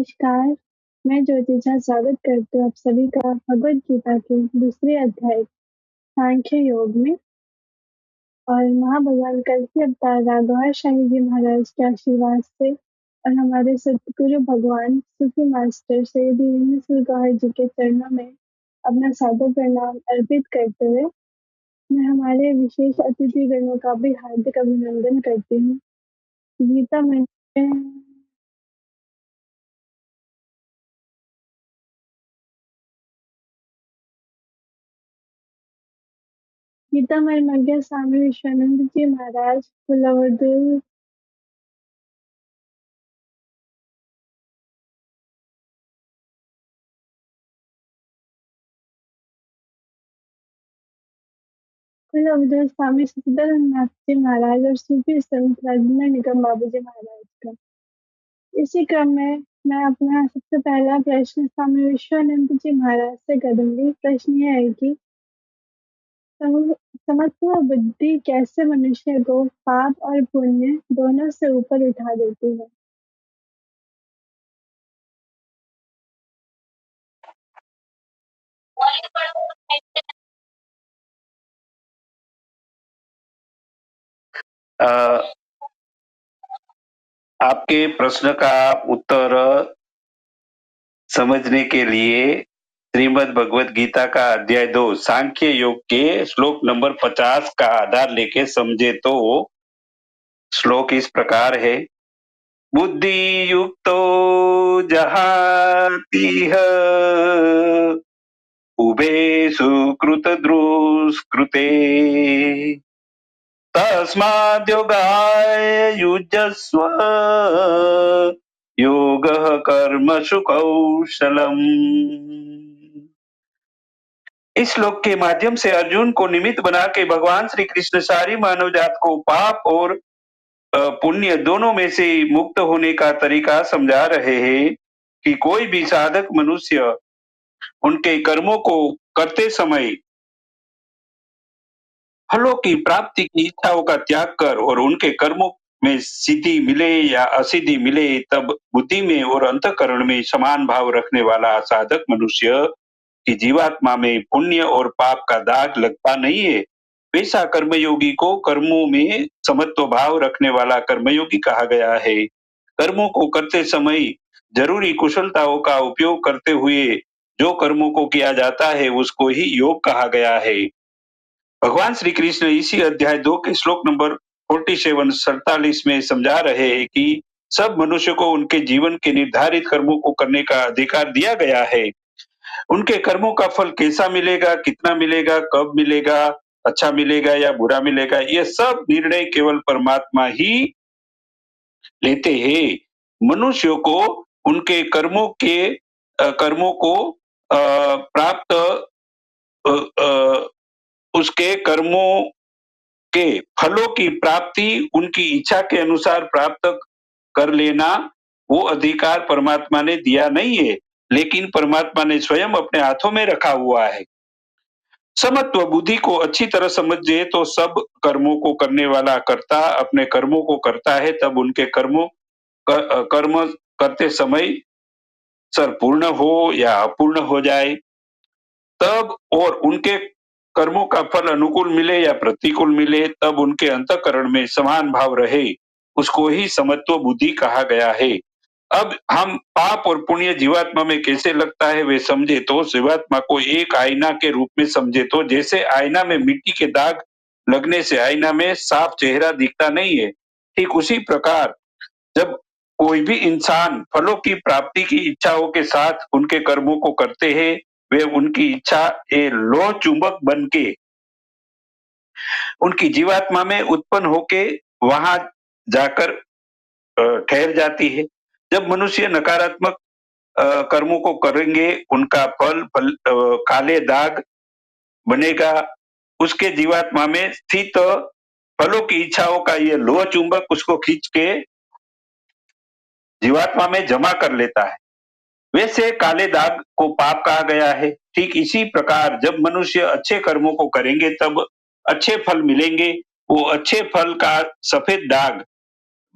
नमस्कार, मैं ज्योतिषा स्वागत करती हूँ आप सभी का भगवद गीता के दूसरे अध्याय सांख्य योग में। और महाभगवान कल के अवतार राघव शाही जी महाराज के आशीर्वाद से और हमारे सतगुरु भगवान सूफी मास्टर सैयद यूनुस गौहर जी के चरणों में अपना सादर प्रणाम अर्पित करते हुए मैं हमारे विशेष अतिथि गणों का भी हार्दिक अभिनंदन करती हूँ। गीता में गीता मर्मज्ञ स्वामी विश्वानंद जी महाराज कुलवधु स्वामी सच्चिदानंद जी महाराज और सूफी संत राजेंद्र निगम बाबू जी महाराज का। इसी क्रम में मैं अपना सबसे पहला प्रश्न स्वामी विश्वानंद जी महाराज से करूंगी। प्रश्न यह है कि समत्व बुद्धि कैसे मनुष्य को पाप और पुण्य दोनों से ऊपर उठा देती है। आपके प्रश्न का उत्तर समझने के लिए श्रीमद् भगवद गीता का अध्याय 2 सांख्य योग के श्लोक नंबर 50 का आधार लेके समझे तो श्लोक इस प्रकार है। बुद्धि युक्तो जहातीह उभे सुकृत दुष्कृते तस्माद् योगाय युजस्व योगः कर्मसु कौशलम्। इस श्लोक के माध्यम से अर्जुन को निमित्त बना के भगवान श्री कृष्ण सारी मानव जात को पाप और पुण्य दोनों में से मुक्त होने का तरीका समझा रहे हैं कि कोई भी साधक मनुष्य उनके कर्मों को करते समय फलों की प्राप्ति की इच्छाओं का त्याग कर और उनके कर्मों में सिद्धि मिले या असिद्धि मिले तब बुद्धि में और अंतःकरण में समान भाव रखने वाला साधक मनुष्य की जीवात्मा में पुण्य और पाप का दाग लगता नहीं है। वैसा कर्मयोगी को कर्मों में समत्व भाव रखने वाला कर्मयोगी कहा गया है। कर्मों को करते समय जरूरी कुशलताओं का उपयोग करते हुए जो कर्मों को किया जाता है उसको ही योग कहा गया है। भगवान श्री कृष्ण इसी अध्याय 2 के श्लोक नंबर 47 में समझा रहे हैं कि सब मनुष्य को उनके जीवन के निर्धारित कर्मों को करने का अधिकार दिया गया है। उनके कर्मों का फल कैसा मिलेगा, कितना मिलेगा, कब मिलेगा, अच्छा मिलेगा या बुरा मिलेगा, ये सब निर्णय केवल परमात्मा ही लेते हैं। मनुष्यों को उनके कर्मों को प्राप्त उसके कर्मों के फलों की प्राप्ति उनकी इच्छा के अनुसार प्राप्त कर लेना वो अधिकार परमात्मा ने दिया नहीं है, लेकिन परमात्मा ने स्वयं अपने हाथों में रखा हुआ है। समत्व बुद्धि को अच्छी तरह समझे तो सब कर्मों को करने वाला कर्ता अपने कर्मों को करता है, तब उनके कर्म करते समय सर पूर्ण हो या अपूर्ण हो जाए तब और उनके कर्मों का फल अनुकूल मिले या प्रतिकूल मिले तब उनके अंतःकरण में समान भाव रहे, उसको ही समत्व बुद्धि कहा गया है। अब हम पाप और पुण्य जीवात्मा में कैसे लगता है वे समझे तो जीवात्मा को एक आईना के रूप में समझे तो जैसे आईना में मिट्टी के दाग लगने से आईना में साफ चेहरा दिखता नहीं है, ठीक उसी प्रकार जब कोई भी इंसान फलों की प्राप्ति की इच्छाओं के साथ उनके कर्मों को करते हैं वे उनकी इच्छा ए लोह चुंबक बन के उनकी जीवात्मा में उत्पन्न होके वहां जाकर ठहर जाती है। जब मनुष्य नकारात्मक कर्मों को करेंगे उनका फल काले दाग बनेगा, उसके जीवात्मा में स्थित फलों की इच्छाओं का ये लोह चुंबक उसको खींच के जीवात्मा में जमा कर लेता है। वैसे काले दाग को पाप कहा गया है। ठीक इसी प्रकार जब मनुष्य अच्छे कर्मों को करेंगे तब अच्छे फल मिलेंगे, वो अच्छे फल का सफेद दाग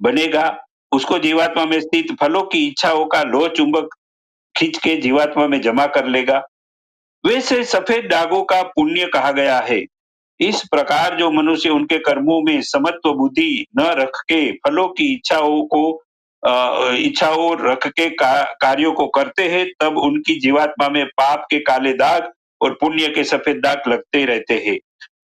बनेगा उसको जीवात्मा में स्थित फलों की इच्छाओं का लोह चुंबक खींच के जीवात्मा में जमा कर लेगा। वैसे सफेद दागों का पुण्य कहा गया है। इस प्रकार जो मनुष्य उनके कर्मों में समत्व बुद्धि न रख के फलों की इच्छाओं रख के कार्यों को करते हैं, तब उनकी जीवात्मा में पाप के काले दाग और पुण्य के सफेद दाग लगते रहते हैं।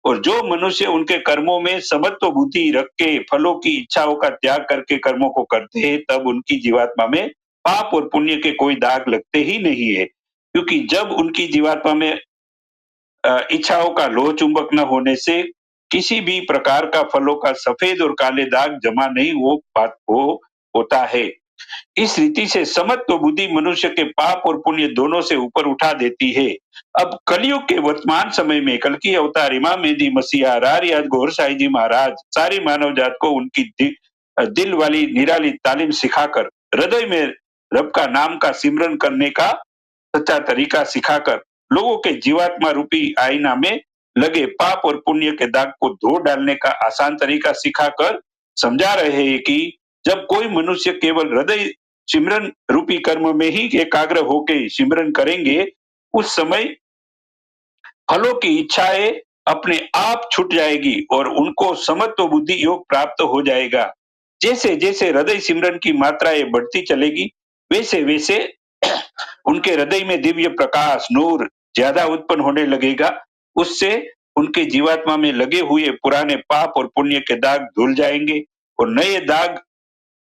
और जो मनुष्य उनके कर्मों में समत्व बुद्धि रख के फलों की इच्छाओं का त्याग करके कर्मों को करते हैं, तब उनकी जीवात्मा में पाप और पुण्य के कोई दाग लगते ही नहीं है। क्योंकि जब उनकी जीवात्मा में इच्छाओं का लोह चुंबक न होने से किसी भी प्रकार का फलों का सफेद और काले दाग जमा नहीं होता है। इस रीति से समत्व बुद्धि मनुष्य के पाप और पुण्य दोनों से ऊपर उठा देती है। अब कलयुग के वर्तमान समय में कल्कि अवतार इमाम मेहदी मसीहा रारियात गौर साई जी महाराज सारी मानव जात को उनकी दिल वाली निराली तालीम सिखाकर हृदय में रब का नाम का सिमरन करने का सच्चा तरीका सिखाकर लोगों के जीवात्मा रूपी आईना में लगे पाप और पुण्य के दाग को धो डालने का आसान तरीका सिखाकर समझा रहे हैं कि जब कोई मनुष्य केवल हृदय सिमरन रूपी कर्म में ही एकाग्र होकर सिमरन करेंगे, उस समय फलों की इच्छाएं अपने आप छूट जाएगी और उनको समत्व बुद्धि योग प्राप्त हो जाएगा। जैसे जैसे हृदय सिमरन की मात्राएं बढ़ती चलेगी, वैसे वैसे उनके हृदय में दिव्य प्रकाश नूर ज्यादा उत्पन्न होने लगेगा। उससे उनके जीवात्मा में लगे हुए पुराने पाप और पुण्य के दाग धुल जाएंगे और नए दाग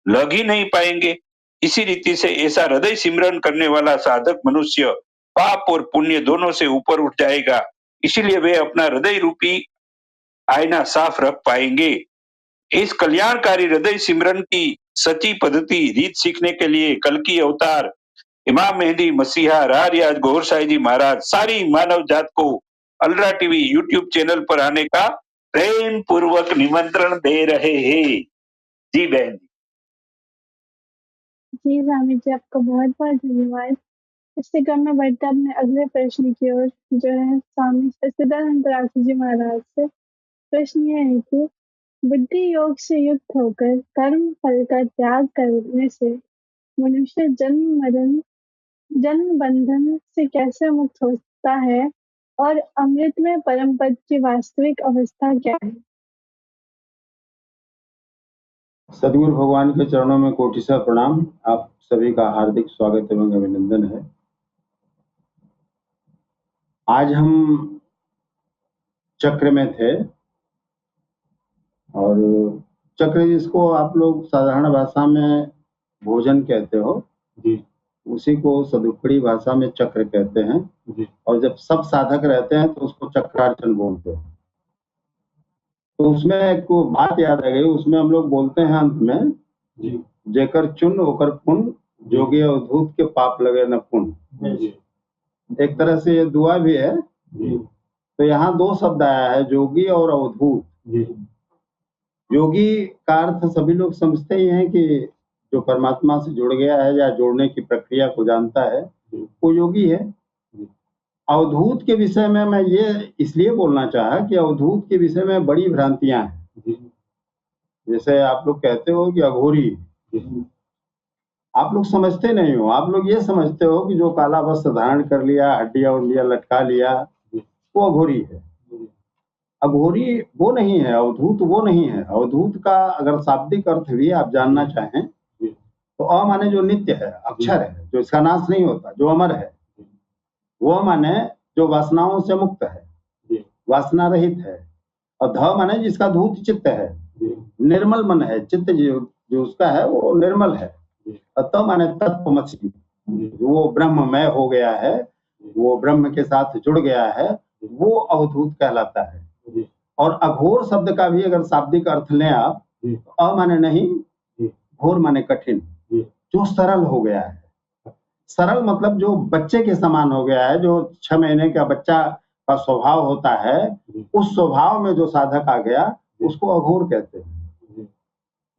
लग ही नहीं पाएंगे। इसी रीति से ऐसा हृदय सिमरन करने वाला साधक मनुष्य पाप और पुण्य दोनों से ऊपर उठ जाएगा। इसीलिए वे अपना हृदय रूपी आईना साफ रख पाएंगे। इस कल्याणकारी हृदय सिमरन की सच्ची पद्धति रीत सीखने के लिए कल्कि अवतार इमाम मेहदी मसीहा रारियात गौर साई जी महाराज सारी मानव जात को अलरा टीवी यूट्यूब चैनल पर आने का प्रेम पूर्वक निमंत्रण दे रहे हैं। जी बहन जी स्वामी जी, आपका बहुत बहुत धन्यवाद। इससे क्रम में बढ़ते अपने अगले प्रश्न की ओर, जो है स्वामी सच्चिदानंद राशि जी महाराज से। प्रश्न यह है कि बुद्धि योग से युक्त होकर कर्म फल का त्याग करने से मनुष्य जन्म बंधन से कैसे मुक्त होता है और अमृत में परम पद की वास्तविक अवस्था क्या है? सदगुरु भगवान के चरणों में कोटिशा प्रणाम। आप सभी का हार्दिक स्वागत एवं अभिनंदन है। आज हम चक्र में थे और चक्र जिसको आप लोग साधारण भाषा में भोजन कहते हो जी, उसी को सदुपड़ी भाषा में चक्र कहते हैं जी। और जब सब साधक रहते हैं तो उसको चक्रार्चन बोलते हैं। तो उसमें एक बात याद आ गई, उसमें हम लोग बोलते हैं अंत में जी, जेकर चुन होकर पुन जोगी अवधूत के पाप लगे न पुन। एक तरह से ये दुआ भी है जी। तो यहाँ दो शब्द आया है, जोगी और अवधूत जी। योगी का अर्थ सभी लोग समझते ही हैं कि जो परमात्मा से जुड़ गया है या जोड़ने की प्रक्रिया को जानता है वो योगी है। अवधूत के विषय में मैं ये इसलिए बोलना चाहा कि अवधूत के विषय में बड़ी भ्रांतियां हैं। जैसे आप लोग कहते हो कि अघोरी, आप लोग समझते नहीं हो। आप लोग ये समझते हो कि जो काला वस्त्र धारण कर लिया, हड्डियां उड्डियां लटका लिया, वो अघोरी है। अघोरी वो नहीं है, अवधूत वो नहीं है। अवधूत का अगर शाब्दिक अर्थ भी आप जानना चाहें तो अ माने जो नित्य है, अक्षर है, जो इसका नाश नहीं होता, जो अमर है। वो माने जो वासनाओं से मुक्त है, वासना रहित है। और ध माने जिसका धूत चित्त है, निर्मल मन है, चित्त जो उसका है वो निर्मल है। और त माने तत्वमसि, वो ब्रह्ममय हो गया है, वो ब्रह्म के साथ जुड़ गया है, वो अवधूत कहलाता है। और अघोर शब्द का भी अगर शाब्दिक अर्थ लें आप, तो अ माने नहीं, घोर माने कठिन, जो सरल हो गया है। सरल मतलब जो बच्चे के समान हो गया है, जो 6 महीने का बच्चा का स्वभाव होता है, उस स्वभाव में जो साधक आ गया उसको अघोर कहते हैं।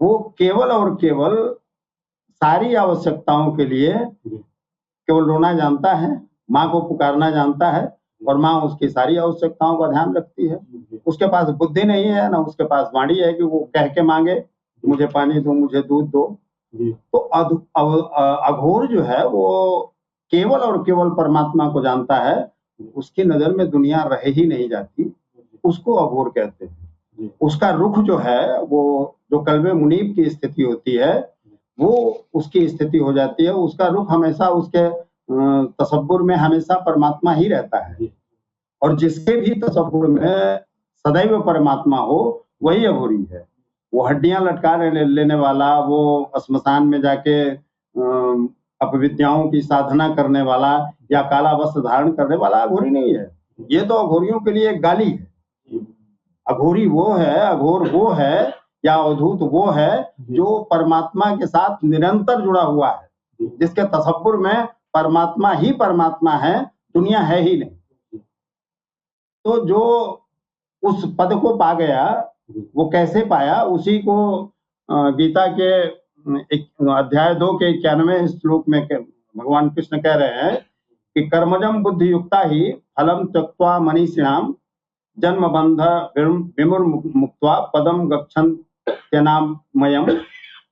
वो केवल और केवल सारी आवश्यकताओं के लिए केवल रोना जानता है, माँ को पुकारना जानता है और माँ उसकी सारी आवश्यकताओं का ध्यान रखती है। उसके पास बुद्धि नहीं है, ना उसके पास वाणी है कि वो कह के मांगे मुझे पानी दो, मुझे दूध दो। तो अघोर जो है वो केवल और केवल परमात्मा को जानता है, उसकी नजर में दुनिया रह ही नहीं जाती, उसको अघोर कहते हैं। उसका रुख जो है वो जो कल्बे मुनीब की स्थिति होती है वो उसकी स्थिति हो जाती है, उसका रुख हमेशा उसके तसव्वुर में हमेशा परमात्मा ही रहता है, और जिसके भी तसव्वुर में सदैव परमात्मा हो वही अघोरी है। वो हड्डियां लटका लेने वाला, वो श्मशान में जाके अपविद्याओं की साधना करने वाला या काला वस्त्र धारण करने वाला अघोरी नहीं है। ये तो अघोरियों के लिए एक गाली है। अघोरी वो है, अघोर वो है या अवधूत वो है जो परमात्मा के साथ निरंतर जुड़ा हुआ है, जिसके तसव्वुर में परमात्मा ही परमात्मा है, दुनिया है ही नहीं। तो जो उस पद को पा गया वो कैसे पाया, उसी को गीता के अध्याय 2 के 91 श्लोक में भगवान कृष्ण कह रहे हैं कि कर्मजम बुद्धि युक्ता ही फलम त्यक्त्वा मनीषिणाम जन्म बंध विमुक्त्वा पदम गच्छन्त्यनामयम्।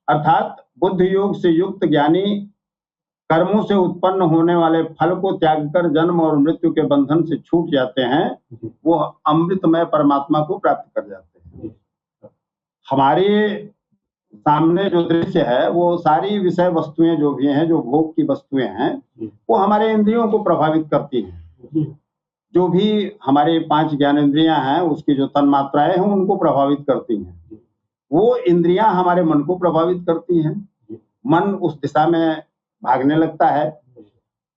अर्थात बुद्धि योग से युक्त ज्ञानी कर्मों से उत्पन्न होने वाले फल को त्याग कर जन्म और मृत्यु के बंधन से छूट जाते हैं, वो अमृतमय परमात्मा को प्राप्त कर जाते हैं। हमारे सामने जो दृश्य है वो सारी विषय वस्तुएं जो भी हैं, जो भोग की वस्तुएं हैं, वो हमारे इंद्रियों को प्रभावित करती हैं। जो भी हमारे 5 ज्ञानेंद्रियां हैं उसकी जो तन्मात्राएं हैं उनको प्रभावित करती हैं। वो इंद्रियां हमारे मन को प्रभावित करती हैं, मन उस दिशा में भागने लगता है,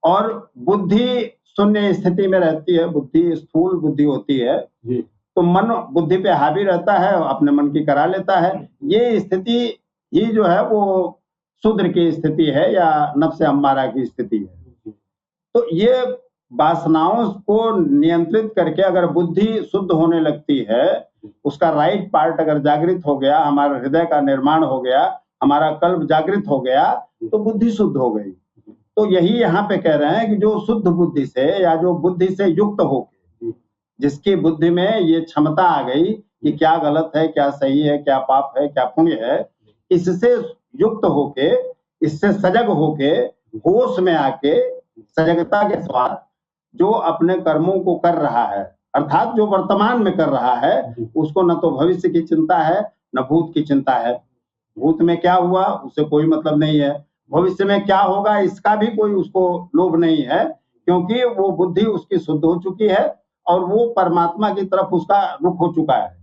और बुद्धि शून्य स्थिति में रहती है। बुद्धि स्थूल बुद्धि होती है, तो मन बुद्धि पे हावी रहता है, अपने मन की करा लेता है। ये स्थिति ही जो है वो शूद्र की स्थिति है या नफ्स अम्मारा की स्थिति है। तो ये वासनाओं को नियंत्रित करके अगर बुद्धि शुद्ध होने लगती है, उसका राइट पार्ट अगर जागृत हो गया, हमारा हृदय का निर्माण हो गया, हमारा कल्ब जागृत हो गया, तो बुद्धि शुद्ध हो गई। तो यही यहाँ पे कह रहे हैं कि जो शुद्ध बुद्धि से या जो बुद्धि से युक्त हो, जिसकी बुद्धि में ये क्षमता आ गई कि क्या गलत है, क्या सही है, क्या पाप है, क्या पुण्य है, इससे युक्त होके, इससे सजग होके, होश में आके, सजगता के साथ जो अपने कर्मों को कर रहा है, अर्थात जो वर्तमान में कर रहा है, उसको न तो भविष्य की चिंता है न भूत की चिंता है। भूत में क्या हुआ उससे कोई मतलब नहीं है, भविष्य में क्या होगा इसका भी कोई उसको लोभ नहीं है, क्योंकि वो बुद्धि उसकी शुद्ध हो चुकी है और वो परमात्मा की तरफ उसका रुख हो चुका है।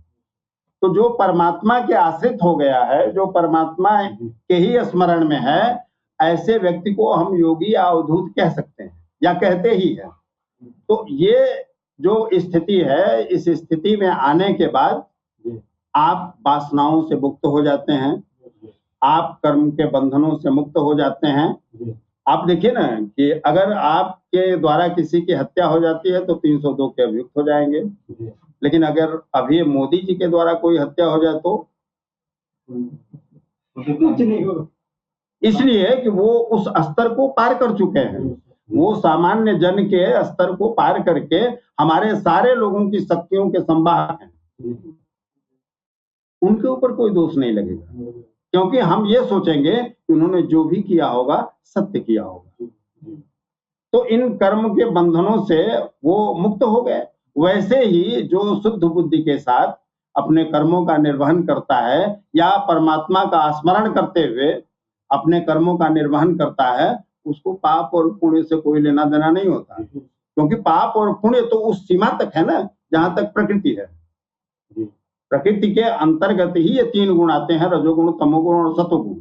तो जो परमात्मा के आश्रित हो गया है, जो परमात्मा के ही स्मरण में है, ऐसे व्यक्ति को हम योगी या अवधूत कह सकते हैं या कहते ही हैं। तो ये जो स्थिति है, इस स्थिति में आने के बाद आप वासनाओं से मुक्त हो जाते हैं, आप कर्म के बंधनों से मुक्त हो जाते हैं। आप देखिए ना कि अगर आपके द्वारा किसी की हत्या हो जाती है तो 302 के अभियुक्त हो जाएंगे, लेकिन अगर अभी मोदी जी के द्वारा कोई हत्या हो जाए तो कुछ नहीं होगा, इसलिए कि वो उस स्तर को पार कर चुके हैं। वो सामान्य जन के स्तर को पार करके हमारे सारे लोगों की शक्तियों के संवाहक हैं। उनके ऊपर कोई दोष नहीं लगेगा, क्योंकि हम ये सोचेंगे कि उन्होंने जो भी किया होगा सत्य किया होगा। तो इन कर्म के बंधनों से वो मुक्त हो गए। वैसे ही जो शुद्ध बुद्धि के साथ अपने कर्मों का निर्वहन करता है या परमात्मा का स्मरण करते हुए अपने कर्मों का निर्वहन करता है, उसको पाप और पुण्य से कोई लेना देना नहीं होता, क्योंकि पाप और पुण्य तो उस सीमा तक है ना जहां तक प्रकृति है। प्रकृति के अंतर्गत ही ये 3 गुण आते हैं, रजोगुण, तमोगुण और सतोगुण।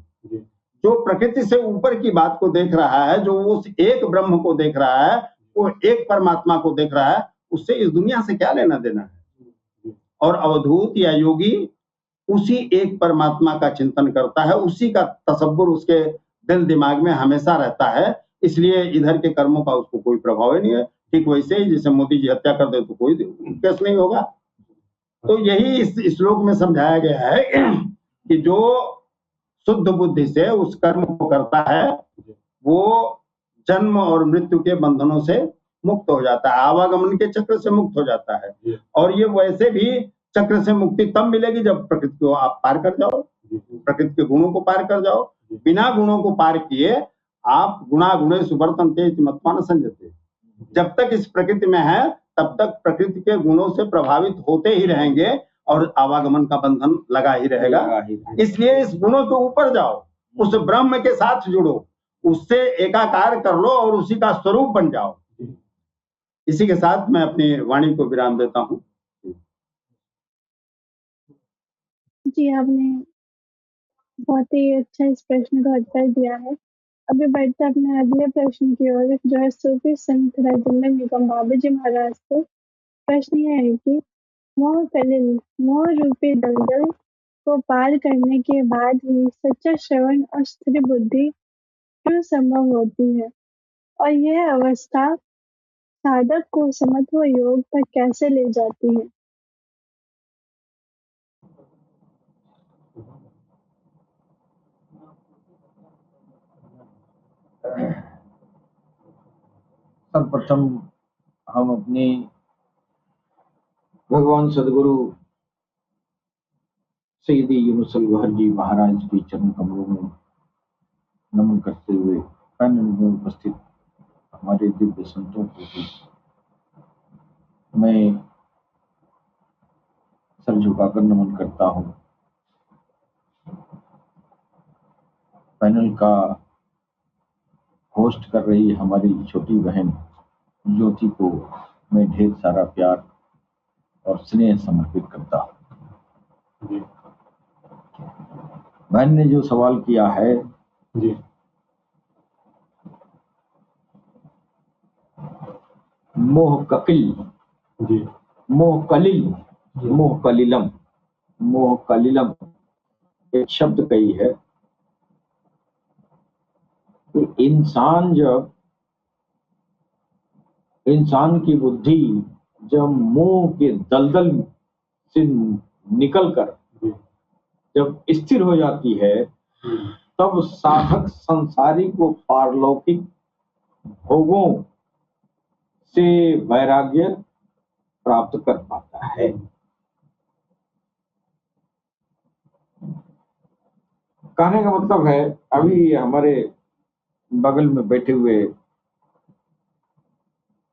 जो प्रकृति से ऊपर की बात को देख रहा है, जो उस एक ब्रह्म को देख रहा है, वो एक परमात्मा को देख रहा है, उससे इस दुनिया से क्या लेना देना है। और अवधूत या योगी उसी एक परमात्मा का चिंतन करता है, उसी का तसव्वुर उसके दिल दिमाग में हमेशा रहता है, इसलिए इधर के कर्मों का उसको कोई प्रभाव ही नहीं है। ठीक वैसे ही जैसे मोदी जी हत्या कर दे तो कोई केस नहीं होगा। तो यही इस श्लोक में समझाया गया है कि जो शुद्ध बुद्धि से उस कर्म को करता है वो जन्म और मृत्यु के बंधनों से मुक्त हो जाता है, आवागमन के चक्र से मुक्त हो जाता है। और ये वैसे भी चक्र से मुक्ति तब मिलेगी जब प्रकृति को आप पार कर जाओ, प्रकृति के गुणों को पार कर जाओ। बिना गुणों को पार किए आप गुणा गुणेषु वर्तन्ते इति मत्वा न संजते। जब तक इस प्रकृति में है तब तक प्रकृति के गुणों से प्रभावित होते ही रहेंगे और आवागमन का बंधन लगा ही रहेगा। इसलिए इस गुणों के ऊपर जाओ, उस ब्रह्म के साथ जुड़ो, उससे एकाकार कर लो और उसी का स्वरूप बन जाओ। इसी के साथ मैं अपनी वाणी को विराम देता हूँ। जी, आपने बहुत ही अच्छा इस प्रश्न का उत्तर दिया है। अभी बढ़ते अपने अगले प्रश्न की ओर, जो है सूफी संत राजेंद्र निगम बाबा जी महाराज से। प्रश्न यह है कि मोह कलिल, मोह रूपी दलदल को पार करने के बाद ही सच्चा श्रवण और स्थिर बुद्धि क्यों संभव होती है, और यह अवस्था साधक को समत्व योग तक कैसे ले जाती है? सर्वप्रथम हम अपने भगवान सदगुरु सैयदी यूनुस अल गौहर जी महाराज के चरण कमलों में नमन करते हुए पैनल में उपस्थित हमारे दिव्य संतों को भी मैं सर झुकाकर नमन करता हूँ। पैनल का होस्ट कर रही हमारी छोटी बहन ज्योति को मैं ढेर सारा प्यार और स्नेह समर्पित करता हूँ। बहन ने जो सवाल किया है जी, मोह ककिल जी, मोह कलिल, मोह कलिलम, मोह कलिलम एक शब्द कही है कि इंसान की बुद्धि जब मोह के दलदल से निकलकर जब स्थिर हो जाती है तब साधक संसारिक व पारलौकिक भोगों से वैराग्य प्राप्त कर पाता है। कहने का मतलब है, अभी हमारे बगल में बैठे हुए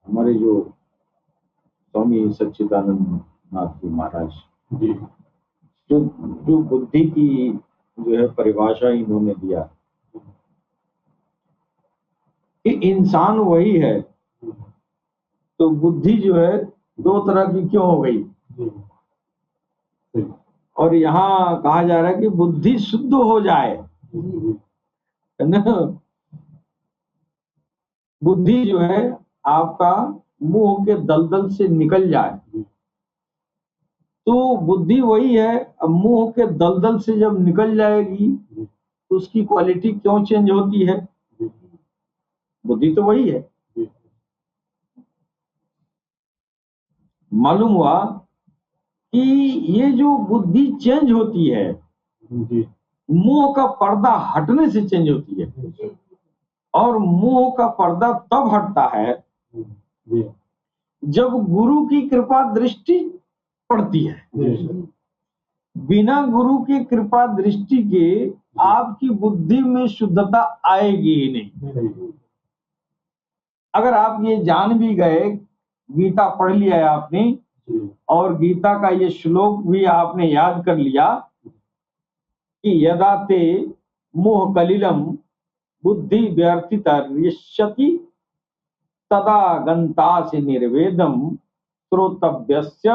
हमारे जो स्वामी सच्चिदानंद नाथ जी महाराज जी, जो बुद्धि की जो है परिभाषा इन्होंने दिया कि इंसान वही है, तो बुद्धि जो है दो तरह की क्यों हो गई, और यहाँ कहा जा रहा है कि बुद्धि शुद्ध हो जाए, है ना। बुद्धि जो है आपका मोह के दलदल से निकल जाए, तो बुद्धि वही है। अब मोह के दलदल से जब निकल जाएगी तो उसकी क्वालिटी क्यों चेंज होती है? बुद्धि तो वही है। मालूम हुआ कि ये जो बुद्धि चेंज होती है मोह का पर्दा हटने से चेंज होती है, और मोह का पर्दा तब हटता है जब गुरु की कृपा दृष्टि पड़ती है। बिना गुरु की कृपा दृष्टि के आपकी बुद्धि में शुद्धता आएगी ही नहीं। अगर आप ये जान भी गए, गीता पढ़ लिया है आपने और गीता का ये श्लोक भी आपने याद कर लिया कि यदा ते मोह कलिलम बुद्धि व्यर्थिता रिष्यति तदा गंतासि निर्वेदम श्रोतव्यस्य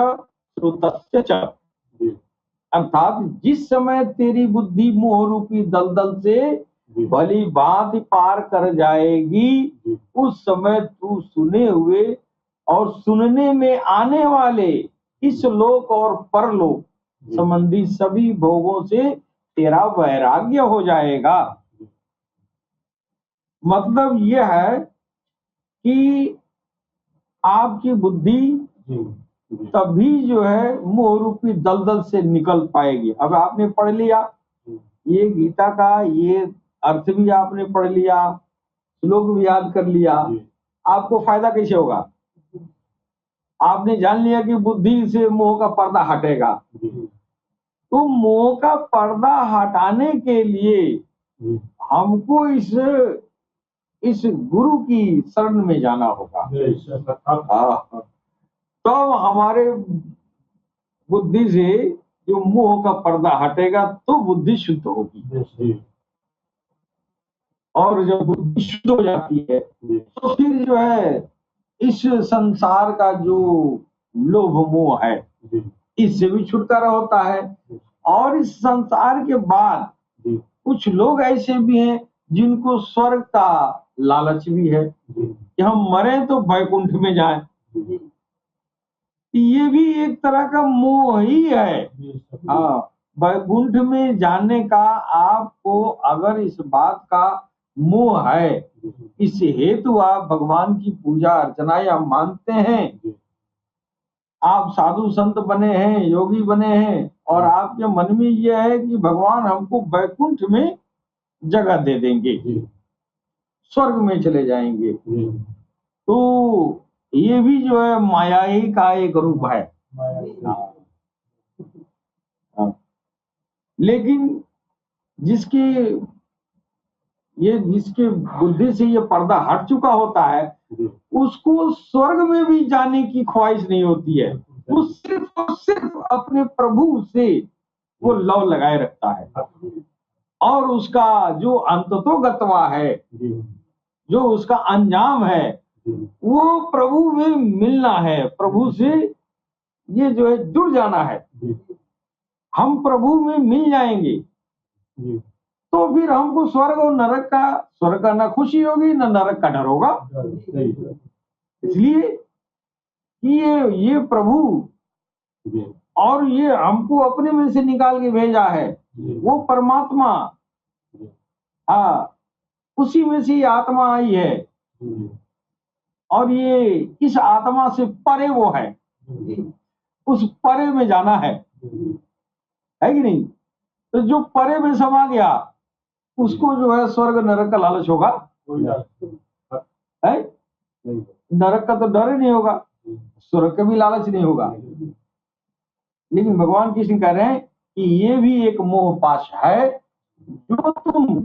श्रुतस्य च। अर्थात जिस समय तेरी बुद्धि मोह रूपी दलदल से भली बात पार कर जाएगी, उस समय तू सुने हुए और सुनने में आने वाले इस लोक और परलोक संबंधी सभी भोगों से तेरा वैराग्य हो जाएगा। मतलब यह है कि आपकी बुद्धि तभी जो है मोह रूपी दलदल से निकल पाएगी। अब आपने पढ़ लिया ये गीता का, ये अर्थ भी आपने पढ़ लिया, श्लोक भी याद कर लिया, आपको फायदा कैसे होगा? आपने जान लिया कि बुद्धि से मोह का पर्दा हटेगा, तो मोह का पर्दा हटाने के लिए हमको इस गुरु की शरण में जाना होगा। तब हमारे बुद्धि से जो मोह का पर्दा हटेगा तो बुद्धि शुद्ध होगी। और जब बुद्धि शुद्ध हो जाती है तो फिर जो है इस संसार का जो लोभ मोह है इससे भी छुटकारा होता है। और इस संसार के बाद कुछ लोग ऐसे भी हैं जिनको स्वर्ग का लालच भी है कि हम मरे तो वैकुंठ में जाएं। ये भी एक तरह का मोह ही है। हाँ, वैकुंठ में जाने का आपको अगर इस बात का मोह है, इस हेतु आप भगवान की पूजा अर्चना या मानते हैं, आप साधु संत बने हैं, योगी बने हैं और आपके मन में यह है कि भगवान हमको वैकुंठ में जगह दे देंगे, स्वर्ग में चले जाएंगे, तो ये भी जो है माया ही का एक रूप है। लेकिन जिसके बुद्धि से ये पर्दा हट चुका होता है उसको स्वर्ग में भी जाने की ख्वाहिश नहीं होती है। वो सिर्फ अपने प्रभु से वो लव लगाए रखता है और उसका जो अंततोगत्वा है, जो उसका अंजाम है, वो प्रभु में मिलना है, प्रभु से ये जो है जुड़ जाना है। हम प्रभु में मिल जाएंगे तो फिर हमको स्वर्ग और नरक का न खुशी होगी न नरक का डर होगा। इसलिए ये प्रभु और ये हमको अपने में से निकाल के भेजा है, वो परमात्मा, उसी में से आत्मा आई है और ये इस आत्मा से परे वो है, उस परे में जाना है कि नहीं? तो जो परे में समा गया उसको जो है स्वर्ग नरक का लालच होगा है? नरक का तो डर ही नहीं होगा, स्वर्ग का भी लालच नहीं होगा। लेकिन भगवान कृष्ण कह रहे हैं कि ये भी एक मोह पाश है जो तुम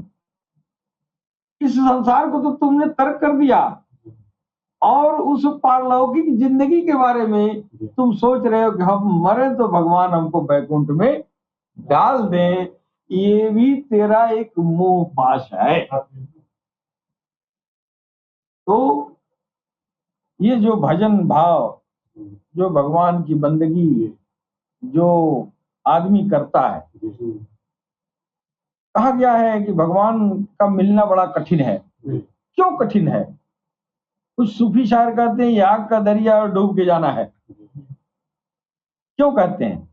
इस संसार को तो तुमने तर्क कर दिया और उस पारलौकिक जिंदगी के बारे में तुम सोच रहे हो कि हम मरे तो भगवान हमको वैकुंठ में डाल दें। ये भी तेरा एक मोह पाश है। तो ये जो भजन भाव, जो भगवान की बंदगी जो आदमी करता है, कहा गया है कि भगवान का मिलना बड़ा कठिन है। क्यों कठिन है? कुछ सूफी शायर कहते हैं याग का दरिया और डूब के जाना है। क्यों कहते हैं?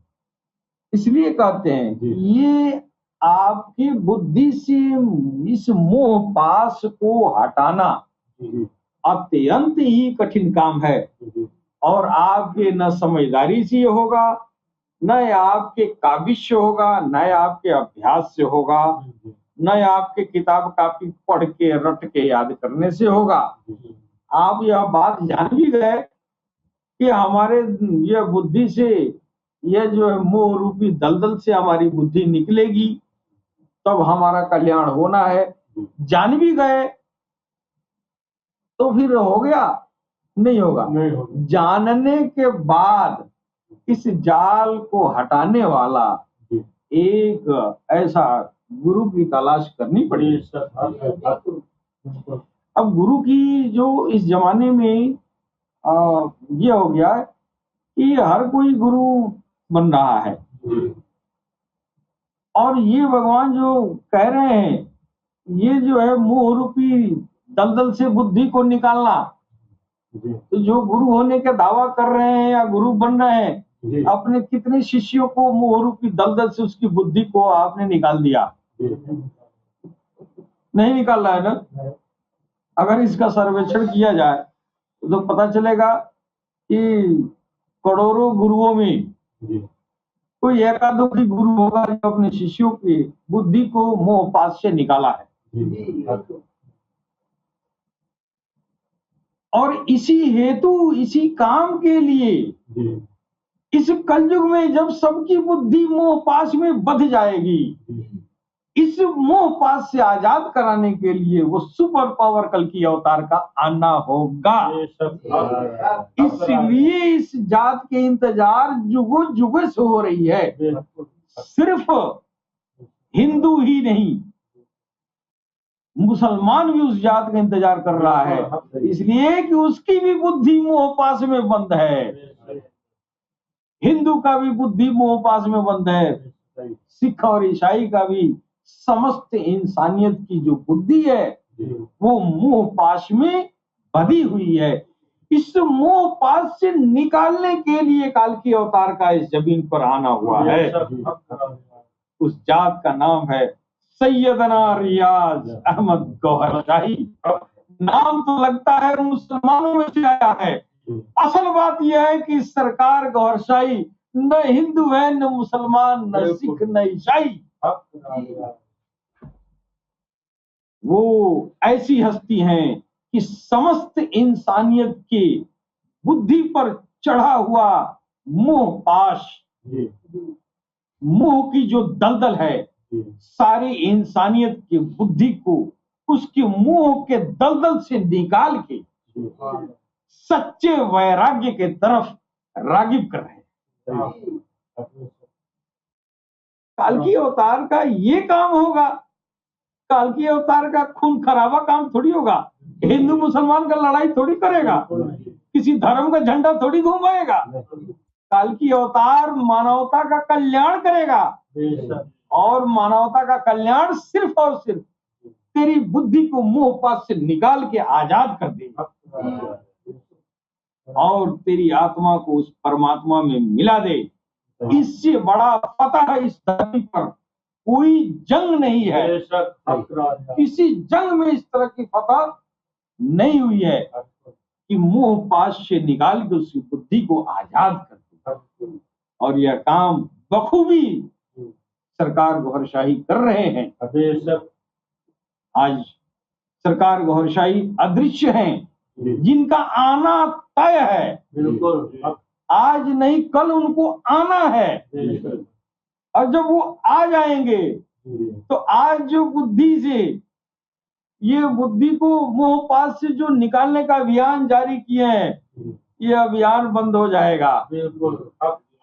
इसलिए कहते हैं कि ये आपकी बुद्धि से इस मोह पाश को हटाना अत्यंत ही कठिन काम है और आपके न समझदारी से होगा, न आपके काबिज से होगा, न आपके अभ्यास से होगा, न आपके किताब कापी पढ़ के रट के याद करने से होगा। आप यह बात जान भी गए कि हमारे यह बुद्धि से यह जो है मोह रूपी दलदल से हमारी बुद्धि निकलेगी तब हमारा कल्याण होना है। जान भी गए तो फिर हो गया? नहीं होगा। जानने के बाद इस जाल को हटाने वाला एक ऐसा गुरु की तलाश करनी पड़ेगी। अब गुरु की जो इस जमाने में ये हो गया है कि हर कोई गुरु बन रहा है और ये भगवान जो कह रहे हैं ये जो है मोह रूपी दलदल से बुद्धि को निकालना। तो जो गुरु होने का दावा कर रहे हैं या गुरु बन रहे हैं, अपने कितने शिष्यों को मोह रूपी दलदल से उसकी बुद्धि को आपने निकाल दिया? नहीं निकाल रहा है ना। अगर इसका सर्वेक्षण किया जाए तो पता चलेगा कि करोड़ों गुरुओं में कोई एकादशी गुरु होगा जो अपने शिष्यों की बुद्धि को मोह पाश से निकाला है। और इसी हेतु, इसी काम के लिए इस कलयुग में जब सबकी बुद्धि मोह पाश में बंध जाएगी इस मोह पाश से आजाद कराने के लिए वो सुपर पावर कल्कि अवतार का आना होगा। इसलिए इस जात के इंतजार जुगों जुगों से हो रही है। सिर्फ हिंदू ही नहीं, मुसलमान भी उस जात का इंतजार कर रहा है, इसलिए कि उसकी भी बुद्धि मोह पाश में बंद है। हिंदू का भी बुद्धि मोह पाश में बंद है, सिख और ईसाई का भी, समस्त इंसानियत की जो बुद्धि है वो मोह पाश में बंधी हुई है। इस मोह पाश से निकालने के लिए काल्कि अवतार का इस जमीन पर आना हुआ है। उस जात का नाम है सैयदना रियाज अहमद गौहर शाही। नाम तो लगता है मुसलमानों में से आया है, असल बात यह है कि सरकार गौहर शाही न हिंदू है, न मुसलमान, न सिख, न ईसाई। वो ऐसी हस्ती हैं कि समस्त इंसानियत के बुद्धि पर चढ़ा हुआ मोह पाश, मोह की जो दलदल है, सारी इंसानियत की बुद्धि को उसके मोह के दलदल से निकाल के सच्चे वैराग्य के तरफ रागिब कर रहे हैं। काल्कि अवतार का ये काम होगा। काल्कि अवतार का खून खराबा काम थोड़ी होगा। हिंदू मुसलमान का लड़ाई थोड़ी करेगा, किसी धर्म का झंडा थोड़ी घुमाएगा। काल्कि अवतार मानवता का कल्याण करेगा, और मानवता का कल्याण सिर्फ और सिर्फ तेरी बुद्धि को मोह पाश से निकाल के आजाद कर देगा और तेरी आत्मा को उस परमात्मा में मिला दे। इससे बड़ा फतह इस धरती पर कोई जंग नहीं है। किसी जंग में इस तरह की फतह नहीं हुई है कि मोह पाश से निकाल के उसकी बुद्धि को आजाद कर दे। और यह काम बखूबी सरकार गौहर शाही कर रहे हैं। आज सरकार गौहर शाही अदृश्य हैं, जिनका आना तय है। आज नहीं कल उनको आना है, और जब वो आ जाएंगे तो आज जो बुद्धि से, ये बुद्धि को मोह पाश से जो निकालने का अभियान जारी किए हैं, ये अभियान बंद हो जाएगा।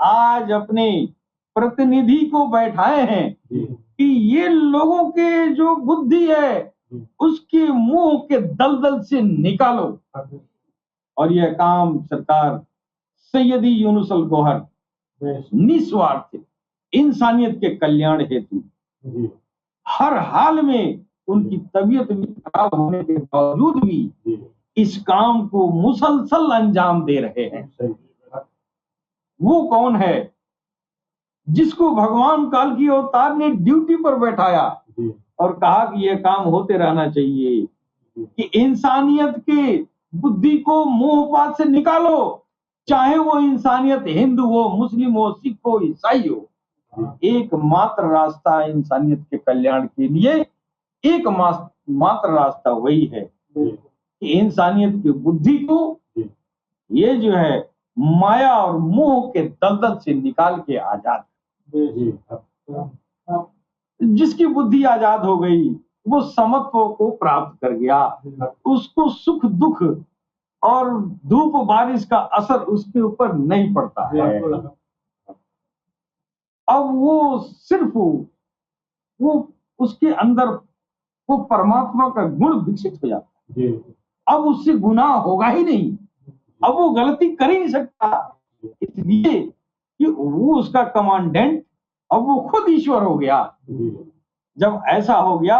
आज अपने प्रतिनिधि को बैठाए हैं कि ये लोगों के जो बुद्धि है उसके मोह के दलदल से निकालो। और यह काम सरकार सैयदी यूनुसल गौहर निस्वार्थ इंसानियत के कल्याण हेतु हर हाल में, उनकी तबीयत भी खराब होने के बावजूद भी इस काम को मुसलसल अंजाम दे रहे हैं। वो कौन है जिसको भगवान काल्कि अवतार ने ड्यूटी पर बैठाया और कहा कि यह काम होते रहना चाहिए, कि इंसानियत के बुद्धि को मोह पाश से निकालो, चाहे वो इंसानियत हिंदू हो, मुस्लिम हो, सिख हो, ईसाई हो। एकमात्र रास्ता इंसानियत के कल्याण के लिए, एक मात्र रास्ता वही है कि इंसानियत की बुद्धि को ये जो है माया और मोह के दलदल से निकाल के आजाद। जिसकी बुद्धि आजाद हो गई वो समत्व को प्राप्त कर गया, उसको सुख दुख और धूप बारिश का असर उसके ऊपर नहीं पड़ता है। अब वो सिर्फ वो उसके अंदर वो परमात्मा का गुण विकसित हो जाता है। अब उससे गुनाह होगा ही नहीं, अब वो गलती कर ही नहीं सकता, इसलिए कि वो उसका कमांडेंट, अब वो खुद ईश्वर हो गया। जब ऐसा हो गया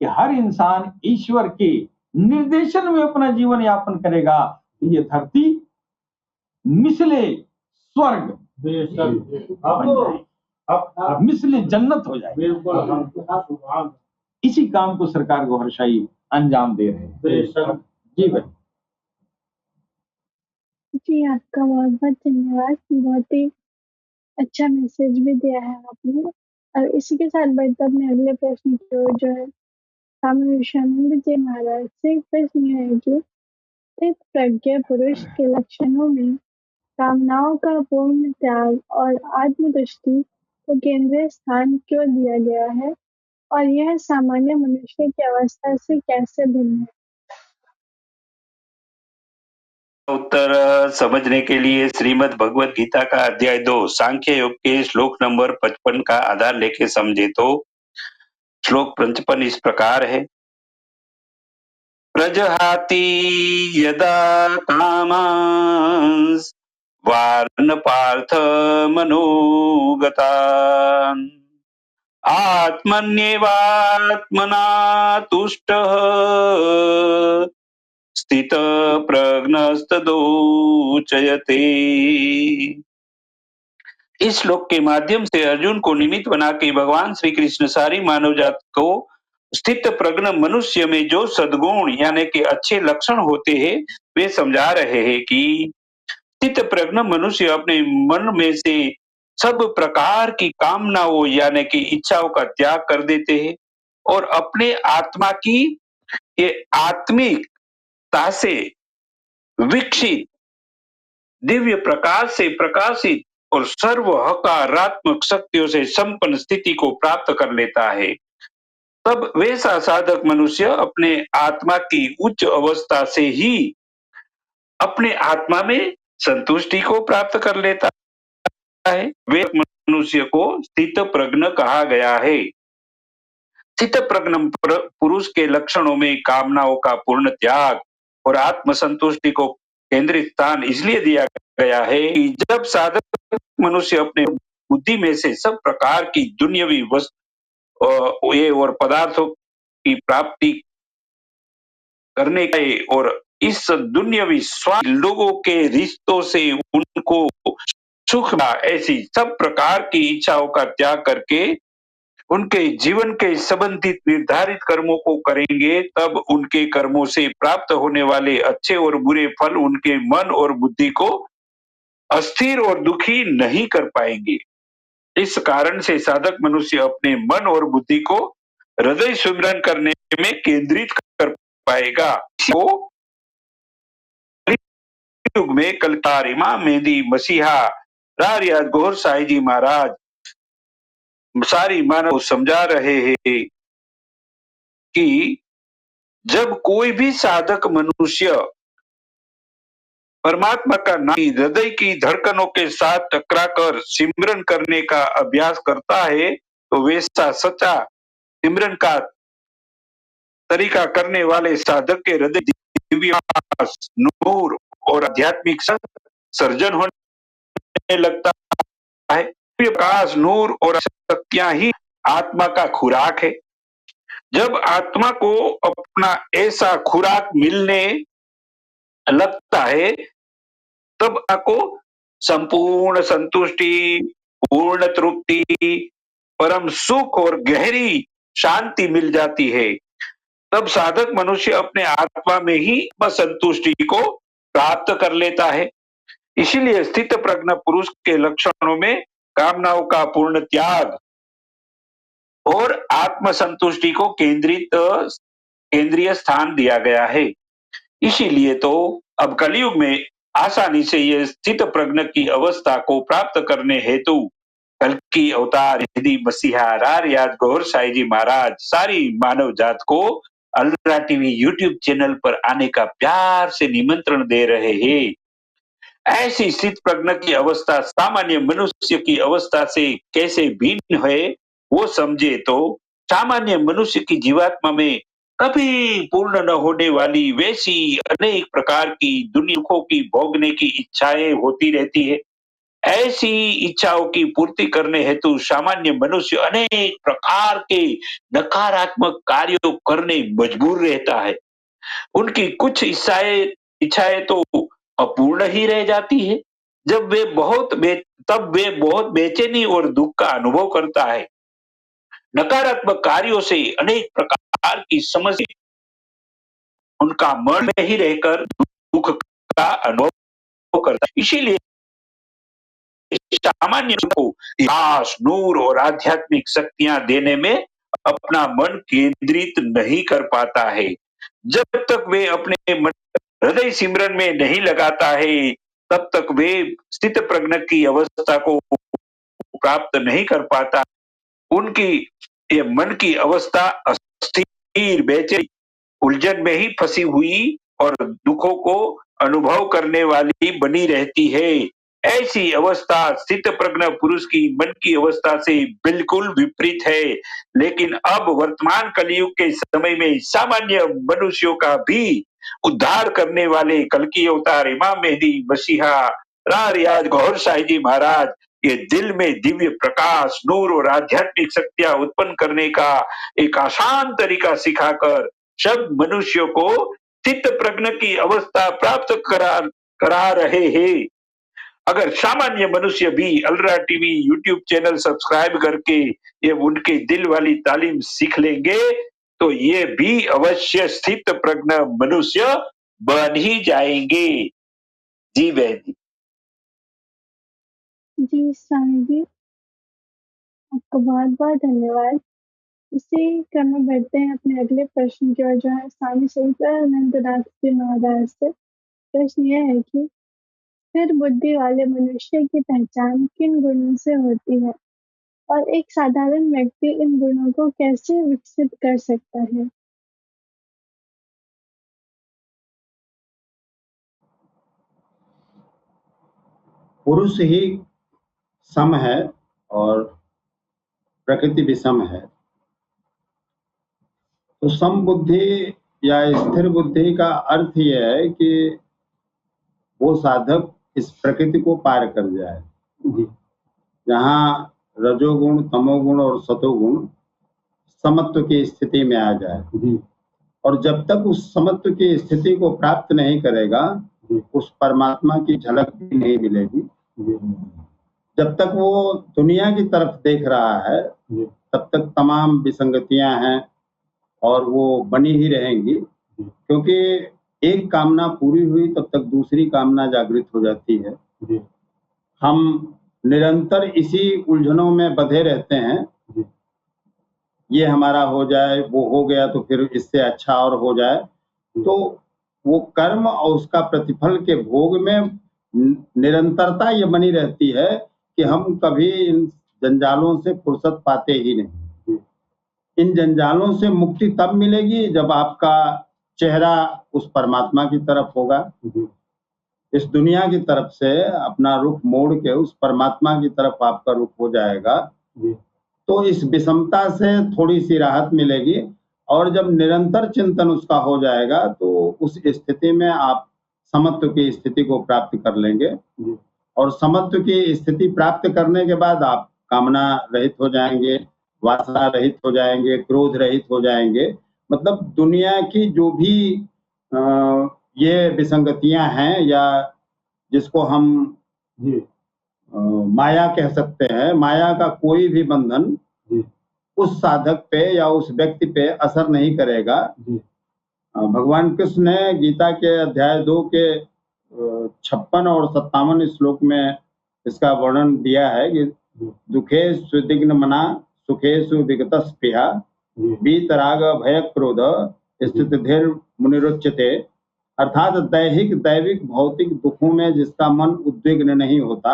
कि हर इंसान ईश्वर के निर्देशन में अपना जीवन यापन करेगा, तो ये धरती मिसले स्वर्ग मिसले जन्नत हो जाएगी। इसी काम को सरकार गौहर शाही अंजाम दे रहे हैं। जी भाई। जी, आपका बहुत बहुत धन्यवाद। बहुत ही अच्छा मैसेज भी दिया है आपने। और इसी के साथ बढ़ते अपने अगले प्रश्न की ओर, जो है स्वामी विश्वानंद जी महाराज से। प्रश्न यह है कि एक प्रज्ञा पुरुष के लक्षणों में कामनाओं का पूर्ण त्याग और आत्मदृष्टि को केंद्रीय स्थान क्यों दिया गया है, और यह सामान्य मनुष्य की अवस्था से कैसे भिन्न है? उत्तर समझने के लिए श्रीमद् भगवत गीता का अध्याय 2 सांख्य योग के श्लोक नंबर 55 का आधार लेके समझे तो श्लोक 55 इस प्रकार है। प्रजहाति यदा कामांस वार्न पार्थ मनोगतान् आत्मन्येवात्मना तुष्टः स्थित प्रज्ञस्तदोचयते। इस श्लोक के माध्यम से अर्जुन को निमित्त बना के भगवान श्री कृष्ण सारी मानव जात को स्थित प्रज्ञ मनुष्य में जो सद्गुण यानी कि अच्छे लक्षण होते हैं वे समझा रहे हैं कि स्थित प्रज्ञ मनुष्य अपने मन में से सब प्रकार की कामनाओं यानी कि इच्छाओं का त्याग कर देते हैं और अपने आत्मा की ये आत्मिकता से विकसित दिव्य प्रकाश से प्रकाशित और सर्व हकारात्मक शक्तियों से संपन्न स्थिति को प्राप्त कर लेता है। तब वैसा साधक मनुष्य अपने आत्मा की उच्च अवस्था से ही अपने आत्मा में संतुष्टि को प्राप्त कर लेता है। वे मनुष्य को स्थित प्रज्ञ कहा गया है। स्थित प्रज्ञ पुरुष के लक्षणों में कामनाओं का पूर्ण त्याग और आत्म संतुष्टि को केंद्रित स्थान इसलिए दिया गया है कि जब साधक मनुष्य अपने बुद्धि में से सब प्रकार की दुनियावी वस्तु और पदार्थों की प्राप्ति करने का और इस दुनियावी स्वार्थ लोगों के रिश्तों से उनको सुख ऐसी सब प्रकार की इच्छाओं का त्याग करके उनके जीवन के संबंधित निर्धारित कर्मों को करेंगे, तब उनके कर्मों से प्राप्त होने वाले अच्छे और बुरे फल उनके मन और बुद्धि को अस्थिर और दुखी नहीं कर पाएंगे। इस कारण से साधक मनुष्य अपने मन और बुद्धि को हृदय सुमिरन करने में केंद्रित कर पाएगा। वो युग में कलकार इमाम मेहदी मसीहा रारियात गौर साई जी महाराज सारी मानव समझा रहे हैं कि जब कोई भी साधक मनुष्य परमात्मा का नाम हृदय की धड़कनों के साथ टकराकर सिमरन करने का अभ्यास करता है तो वैसा सच्चा सिमरन का तरीका करने वाले साधक के हृदय दिव्य नूर और आध्यात्मिक सर्जन होने लगता है। प्रकाश नूर और शक्तियां ही आत्मा का खुराक है। जब आत्मा को अपना ऐसा खुराक मिलने लगता है तब आपको संपूर्ण संतुष्टि, पूर्ण तृप्ति, परम सुख और गहरी शांति मिल जाती है। तब साधक मनुष्य अपने आत्मा में ही संतुष्टि को प्राप्त कर लेता है। इसीलिए स्थित प्रज्ञ पुरुष के लक्षणों में कामनाओं का पूर्ण त्याग और आत्म संतुष्टि को केंद्रीय स्थान दिया गया है। इसीलिए तो अब कलयुग में आसानी से यह स्थित प्रज्ञ की अवस्था को प्राप्त करने हेतु कल की अवतार यदि मसीहा रारियात गौर साई जी महाराज सारी मानव जात को अल्ट्रा टीवी यूट्यूब चैनल पर आने का प्यार से निमंत्रण दे रहे हैं। ऐसी स्थित प्रज्ञ की अवस्था सामान्य मनुष्य की अवस्था से कैसे भिन्न है वो समझे तो सामान्य मनुष्य की जीवात्मा में कभी पूर्ण न होने वाली वैसी अनेक प्रकार की दुनिया की भोगने की इच्छाएं होती रहती है। ऐसी इच्छाओं की पूर्ति करने हेतु सामान्य मनुष्य अनेक प्रकार के नकारात्मक कार्यों करने मजबूर रहता है। उनकी कुछ इच्छाएं तो अपूर्ण ही रह जाती है। तब वे बहुत बेचैनी और दुख का अनुभव करता है। नकारात्मक कार्यों से अनेक प्रकार की समस्या उनका मन में ही रहकर दुख का अनुभव करता है। इसीलिए सामान्य को प्रकाश, नूर और आध्यात्मिक शक्तियां देने में अपना मन केंद्रित नहीं कर पाता है। जब तक वे अपने हृदय सिमरन में नहीं लगाता है तब तक वे स्थित प्रज्ञ की अवस्था को प्राप्त नहीं कर पाता। उनकी ये मन की अवस्था अस्थिर, बेचैन, उलझन में ही फंसी हुई और दुखों को अनुभव करने वाली बनी रहती है। ऐसी अवस्था स्थित प्रज्ञ पुरुष की मन की अवस्था से बिल्कुल विपरीत है। लेकिन अब वर्तमान कलयुग के समय में सामान्य मनुष्यों का भी उद्धार करने वाले कल की अवतार इमाम मेहदी मसीहा राज रियाज गौहर शाही जी महाराज ये दिल में दिव्य प्रकाश, नूर और आध्यात्मिक शक्तियां उत्पन्न करने का एक आसान तरीका सिखाकर सब मनुष्यों को चित्त प्रज्ञ की अवस्था प्राप्त करा रहे हैं। अगर सामान्य मनुष्य भी अलरा टीवी यूट्यूब चैनल सब्सक्राइब करके ये उनके दिल वाली तालीम सीख लेंगे तो ये भी अवश्य स्थित प्रज्ञ मनुष्य बन ही जाएंगे। जी बहन जी। जी स्वामी जी, आपको बहुत बहुत धन्यवाद। इसी क्रम में बढ़ते हैं अपने अगले प्रश्न की ओर, जो है स्वामी शंकरानंदनाथ जी महाराज से। प्रश्न यह है कि स्थिर बुद्धि वाले मनुष्य की पहचान किन गुणों से होती है और एक साधारण व्यक्ति इन गुणों को कैसे विकसित कर सकता है? पुरुष ही सम है और प्रकृति भी सम है, तो सम बुद्धि या स्थिर बुद्धि का अर्थ यह है कि वो साधक इस प्रकृति को पार कर जाए, जहाँ रजोगुण, तमोगुण और सतोगुण समत्व की स्थिति में आ जाए। और जब तक उस समत्व की स्थिति को प्राप्त नहीं करेगा, उस परमात्मा की झलक भी नहीं मिलेगी। जब तक वो दुनिया की तरफ देख रहा है, तब तक तमाम विसंगतियां हैं और वो बनी ही रहेंगी, क्योंकि एक कामना पूरी हुई तब तक दूसरी कामना जागृत हो जाती है। हम निरंतर इसी उलझनों में बंधे रहते हैं, ये हमारा हो जाए, वो हो गया तो फिर इससे अच्छा और हो जाए। तो वो कर्म और उसका प्रतिफल के भोग में निरंतरता ये बनी रहती है कि हम कभी इन जंजालों से फुर्सत पाते ही नहीं। इन जंजालों से मुक्ति तब मिलेगी जब आपका चेहरा उस परमात्मा की तरफ होगा। इस दुनिया की तरफ से अपना रुख मोड़ के उस परमात्मा की तरफ आपका रुख हो जाएगा, तो इस विषमता से थोड़ी सी राहत मिलेगी। और जब निरंतर चिंतन उसका हो जाएगा तो उस स्थिति में आप समत्व की स्थिति को प्राप्त कर लेंगे। और समत्व की स्थिति प्राप्त करने के बाद आप कामना रहित हो जाएंगे, वासना रहित हो जाएंगे, क्रोध रहित हो जाएंगे। मतलब दुनिया की जो भी ये विसंगतियां हैं, या जिसको हम माया कह सकते हैं, माया का कोई भी बंधन उस साधक पे या उस व्यक्ति पे असर नहीं करेगा। भगवान कृष्ण ने गीता के अध्याय 2 के 56 और 57 श्लोक में इसका वर्णन दिया है कि दुखेषु विघ्न मना सुखेषु विगत स्पृहा वीतराग भय क्रोध स्थित धीर मुनिरुच्यते। अर्थात दैहिक, दैविक, भौतिक दुखों में जिसका मन उद्विग्न नहीं होता,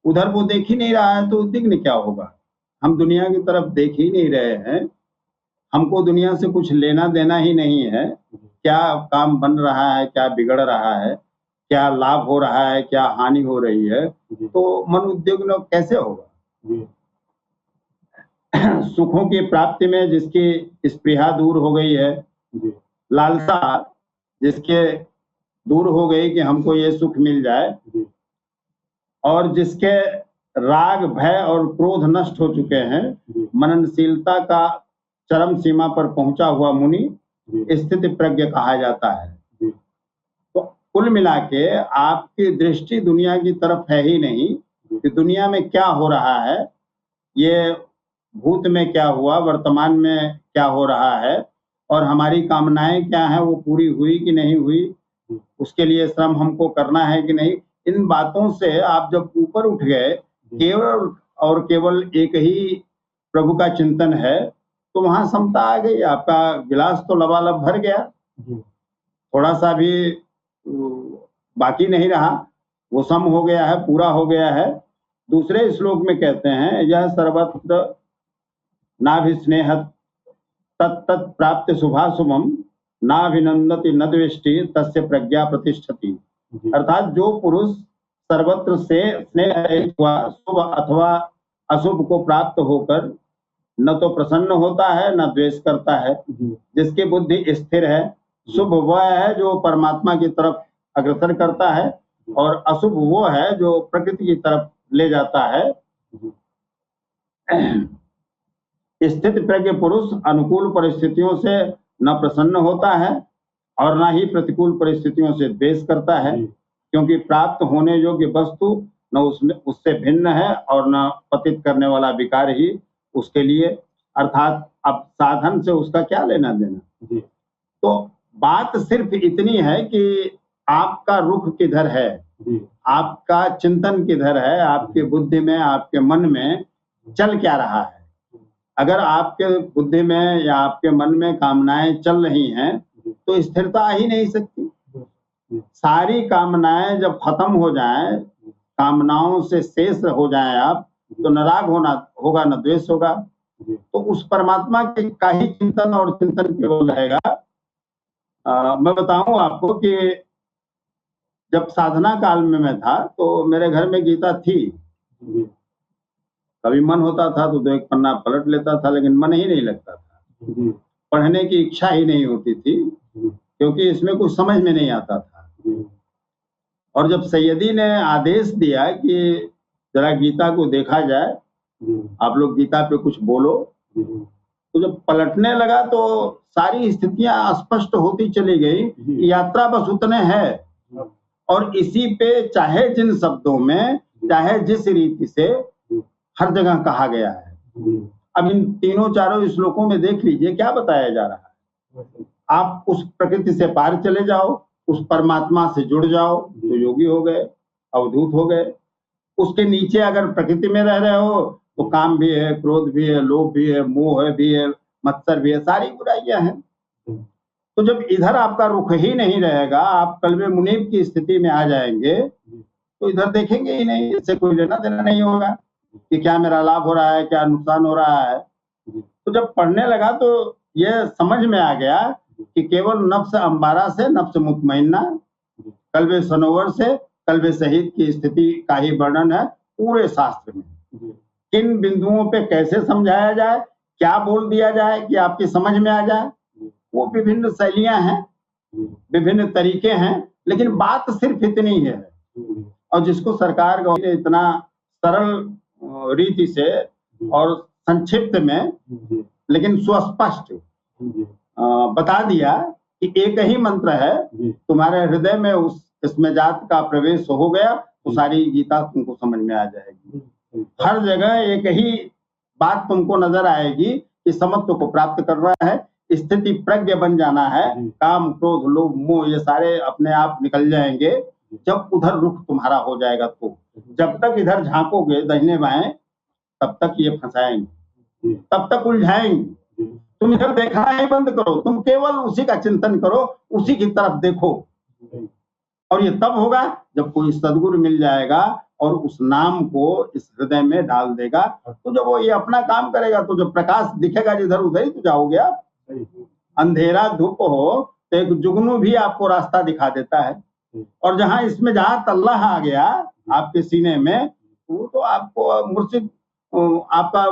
उधर वो देख ही नहीं रहा है तो उद्विग्न क्या होगा। हम दुनिया की तरफ देख ही नहीं रहे हैं, हमको दुनिया से कुछ लेना देना ही नहीं है। क्या काम बन रहा है, क्या बिगड़ रहा है, क्या लाभ हो रहा है, क्या हानि हो रही है, तो मन उद्विग्न कैसे होगा। सुखों की प्राप्ति में जिसकी स्पृहा दूर हो गई है, लालसा जिसके दूर हो गई कि हमको ये सुख मिल जाए, और जिसके राग, भय और क्रोध नष्ट हो चुके हैं, मननशीलता का चरम सीमा पर पहुंचा हुआ मुनि स्थिति प्रज्ञ कहा जाता है। तो कुल मिला के आपकी दृष्टि दुनिया की तरफ है ही नहीं कि दुनिया में क्या हो रहा है, ये भूत में क्या हुआ, वर्तमान में क्या हो रहा है, और हमारी कामनाएं क्या हैं, वो पूरी हुई कि नहीं हुई, उसके लिए श्रम हमको करना है कि नहीं। इन बातों से आप जब ऊपर उठ गए, केवल और केवल एक ही प्रभु का चिंतन है, तो वहां समता आ गई, आपका गिलास तो लबालब भर गया, थोड़ा सा भी बाकी नहीं रहा, वो सम हो गया है, पूरा हो गया है। दूसरे श्लोक में कहते हैं, यह सर्वत्र नाभिस्नेह तत्तत् प्राप्त शुभाशुभम नाभिनंदति न द्वेष्टि तस्य प्रज्ञा प्रतिष्ठति। अर्थात जो पुरुष सर्वत्र से स्नेह रहित हुआ शुभ अथवा अशुभ को प्राप्त होकर न तो प्रसन्न होता है न द्वेष करता है, जिसकी बुद्धि स्थिर है, शुभ वह है जो परमात्मा की तरफ अग्रसर करता है और अशुभ वो है जो प्रकृति की तरफ ले जाता है। स्थित प्रज्ञ पुरुष अनुकूल परिस्थितियों से न प्रसन्न होता है और न ही प्रतिकूल परिस्थितियों से द्वेष करता है, क्योंकि प्राप्त होने योग्य वस्तु न उसमें उससे भिन्न है और न पतित करने वाला विकार ही उसके लिए, अर्थात अब साधन से उसका क्या लेना देना। तो बात सिर्फ इतनी है कि आपका रुख किधर है, आपका चिंतन किधर है, आपकी बुद्धि में आपके मन में चल क्या रहा है। अगर आपके बुद्धि में या आपके मन में कामनाएं चल रही हैं तो स्थिरता आ ही नहीं सकती। सारी कामनाएं जब खत्म हो जाएं, कामनाओं से शेष हो जाएं आप, तो न राग होगा न द्वेष होगा, तो उस परमात्मा के का ही चिंतन और चिंतन केवल रहेगा। मैं बताऊं आपको कि जब साधना काल में मैं था तो मेरे घर में गीता थी। कभी मन होता था तो एक पन्ना पलट लेता था, लेकिन मन ही नहीं लगता था, पढ़ने की इच्छा ही नहीं होती थी, क्योंकि इसमें कुछ समझ में नहीं आता था। और जब सैयदी ने आदेश दिया कि जरा गीता को देखा जाए, आप लोग गीता पे कुछ बोलो, तो जब पलटने लगा तो सारी स्थितियां स्पष्ट होती चली गई। यात्रा बस उतने है और इसी पे चाहे जिन शब्दों में चाहे जिस रीति से हर जगह कहा गया है। अब इन तीनों चारों श्लोकों में देख लीजिए क्या बताया जा रहा है। आप उस प्रकृति से पार चले जाओ, उस परमात्मा से जुड़ जाओ तो योगी हो गए, अवधूत हो गए। उसके नीचे अगर प्रकृति में रह रहे हो तो काम भी है, क्रोध भी है, लोभ भी है, मोह भी है, मत्सर भी है, सारी बुराइयां हैं। तो जब इधर आपका रुख ही नहीं रहेगा, आप कल्बे मुनीब की स्थिति में आ जाएंगे तो इधर देखेंगे ही नहीं, इससे कोई लेना देना नहीं होगा कि क्या मेरा लाभ हो रहा है, क्या नुकसान हो रहा है। तो जब पढ़ने लगा तो ये समझ में आ गया कि केवल नफ्स अंबारा से नफ्स मुतमइन्ना, कल्बे सनोवर से कल्बे शहीद की स्थिति का ही वर्णन है पूरे शास्त्र में। किन बिंदुओं पे कैसे समझाया जाए, क्या बोल दिया जाए कि आपकी समझ में आ जाए, वो विभिन्न शैलियां हैं, विभिन्न तरीके हैं, लेकिन बात सिर्फ इतनी है। और जिसको सरकार ने इतना सरल रीति से और संक्षिप्त में लेकिन सुस्पष्ट बता दिया कि एक ही मंत्र है, तुम्हारे हृदय में इसमें जात का प्रवेश हो गया तो सारी गीता तुमको समझ में आ जाएगी। हर जगह एक ही बात तुमको नजर आएगी कि समत्व को प्राप्त करना है, स्थिति प्रज्ञ बन जाना है, काम क्रोध लोभ मोह ये सारे अपने आप निकल जाएंगे जब उधर रुख तुम्हारा हो जाएगा। तो जब तक इधर झांकोगे दाहिने बाएं तब तक ये फंसाएंगे, तब तक उलझाएंगे। तुम इधर देखना ही बंद करो, तुम केवल उसी का चिंतन करो, उसी की तरफ देखो। और ये तब होगा जब कोई सदगुरु मिल जाएगा और उस नाम को इस हृदय में डाल देगा। तो जब वो ये अपना काम करेगा तो जब प्रकाश दिखेगा जिधर उधर ही तो जाओगे आप। अंधेरा धूप हो तो एक जुगनू भी आपको रास्ता दिखा देता है, और जहां अल्लाह आ गया आपके सीने में, वो तो आपको मुर्शिद आपका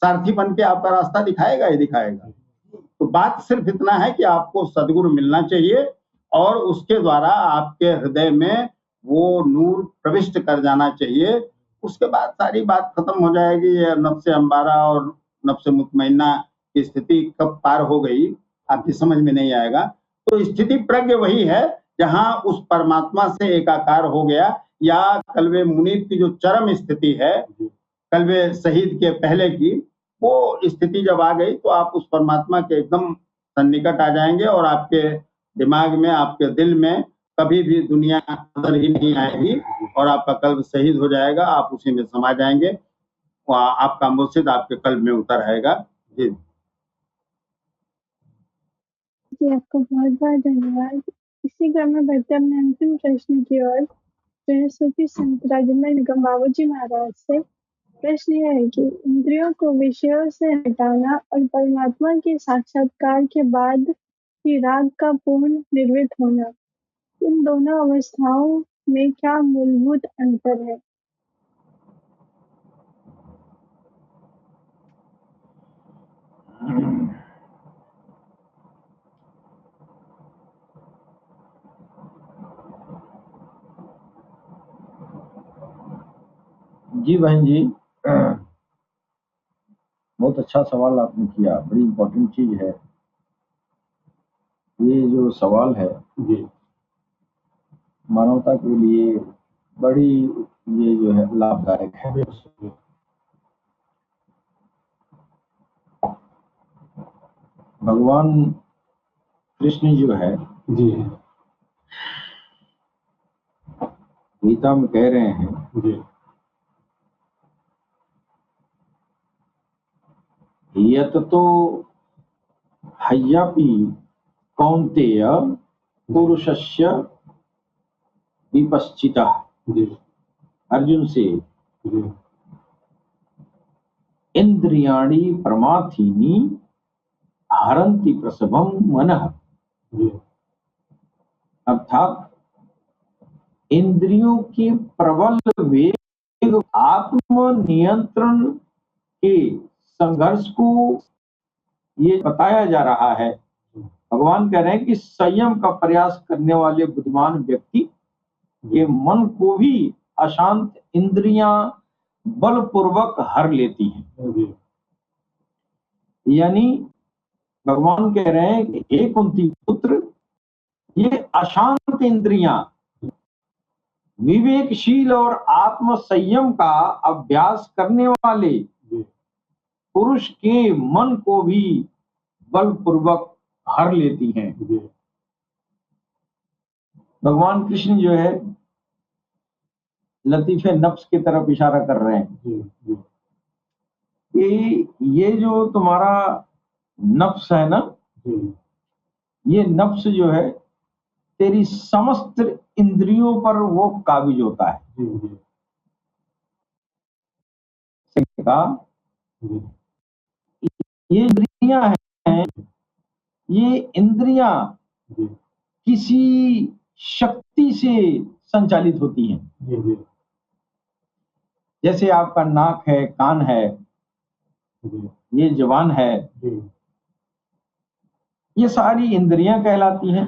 सारथी बन के आपका रास्ता दिखाएगा ही दिखाएगा। तो बात सिर्फ इतना है कि आपको सदगुरु मिलना चाहिए और उसके द्वारा आपके हृदय में वो नूर प्रविष्ट कर जाना चाहिए। उसके बाद सारी बात खत्म हो जाएगी। ये नफ्से अंबारा और नफ्से मुतमइन्ना की स्थिति कब पार हो गई आपकी समझ में नहीं आएगा। तो स्थिति प्रज्ञ वही है जहां उस परमात्मा से एकाकार हो गया, या कल्बे मुनीब की जो चरम स्थिति है, कल्बे शहीद के पहले की वो स्थिति जब आ गई तो आप उस परमात्मा के एकदम सन्निकट आ जाएंगे और आपके दिमाग में आपके दिल में कभी भी दुनिया नजर ही नहीं आएगी और आपका कल्ब शहीद हो जाएगा, आप उसी में समा जाएंगे, आपका मुर्शिद आपके कल्ब में उतर आएगा। जी जी, आपको बहुत बहुत धन्यवाद। इसी क्रम में बढ़ते अपने अंतिम प्रश्न की ओर, जो है सूफी संत राजेंद्र निगम बाबूजी महाराज से। प्रश्न यह है कि इंद्रियों को विषयों से हटाना और परमात्मा के साक्षात्कार के बाद ही राग का पूर्ण निर्वृत्त होना, इन दोनों अवस्थाओं में क्या मूलभूत अंतर है? जी बहन जी, बहुत अच्छा सवाल आपने किया, बड़ी इम्पोर्टेंट चीज है ये जो सवाल है जी, मानवता के लिए बड़ी ये जो है लाभदायक है। भगवान कृष्ण जो है जी, गीता में कह रहे हैं जी, यत तो हय्यापि कौन्तेय पुरुषस्य विपश्चितः जी, अर्जुन से जी, इंद्रियाणि प्रमाथीनि हरन्ति प्रसभम मनः जी, अर्थात इंद्रियों के प्रबल वेग आत्म नियंत्रण के संघर्ष को ये बताया जा रहा है। भगवान कह रहे हैं कि संयम का प्रयास करने वाले बुद्धिमान व्यक्ति के मन को भी अशांत इंद्रियां बलपूर्वक हर लेती हैं। यानी भगवान कह रहे हैं कि हे कुंती पुत्र, ये अशांत इंद्रियां विवेकशील और आत्म संयम का अभ्यास करने वाले पुरुष के मन को भी बलपूर्वक हर लेती हैं। भगवान कृष्ण जो है लतीफे नफ्स की तरफ इशारा कर रहे हैं कि ये जो तुम्हारा नफ्स है ना, ये नफ्स जो है तेरी समस्त इंद्रियों पर वो काबिज होता है। ये इंद्रियां हैं, ये इंद्रियां किसी शक्ति से संचालित होती हैं। जैसे आपका नाक है, कान है, ये जुबान है, ये सारी इंद्रियां कहलाती हैं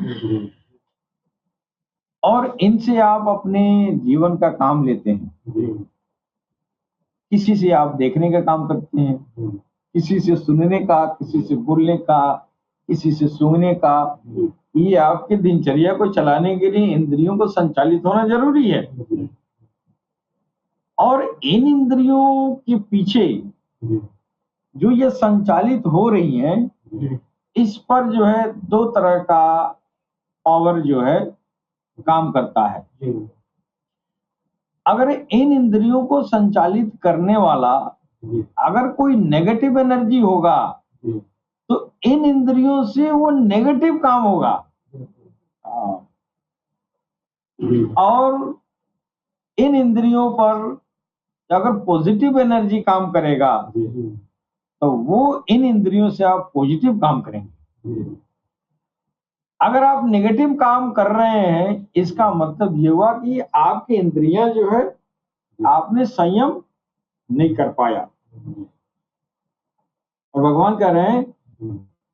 और इनसे आप अपने जीवन का काम लेते हैं। किसी से आप देखने का काम करते हैं, किसी से सुनने का, किसी से बोलने का, किसी से सूंघने का। ये आपके दिनचर्या को चलाने के लिए इंद्रियों को संचालित होना जरूरी है। और इन इंद्रियों के पीछे जो ये संचालित हो रही हैं, इस पर जो है दो तरह का पावर जो है काम करता है। अगर इन इंद्रियों को संचालित करने वाला अगर कोई नेगेटिव एनर्जी होगा तो इन इंद्रियों से वो नेगेटिव काम होगा, और इन इंद्रियों पर अगर पॉजिटिव एनर्जी काम करेगा तो वो इन इंद्रियों से आप पॉजिटिव काम करेंगे। अगर आप नेगेटिव काम कर रहे हैं, इसका मतलब ये हुआ कि आपकी इंद्रियां जो है आपने संयम नहीं कर पाया। और भगवान कह रहे हैं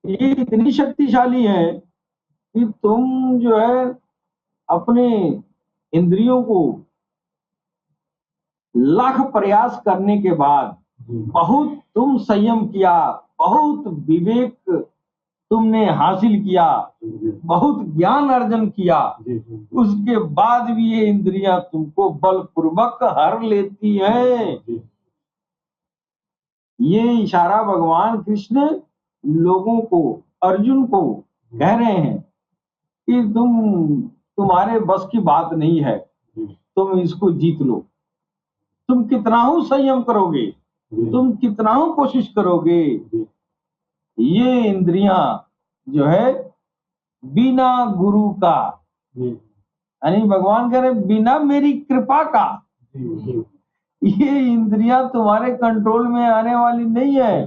ये इतनी शक्तिशाली है कि तुम जो है अपने इंद्रियों को लाख प्रयास करने के बाद बहुत तुम संयम किया, बहुत विवेक तुमने हासिल किया, बहुत ज्ञान अर्जन किया, उसके बाद भी ये इंद्रियां तुमको बलपूर्वक हर लेती हैं। ये इशारा भगवान कृष्ण लोगों को, अर्जुन को कह रहे हैं कि तुम्हारे बस की बात नहीं है, तुम इसको जीत लो। तुम कितना ही संयम करोगे, तुम कितना ही कोशिश करोगे, ये इंद्रियां जो है बिना गुरु का, यानी भगवान कह रहे बिना मेरी कृपा का ये इंद्रियां तुम्हारे कंट्रोल में आने वाली नहीं है।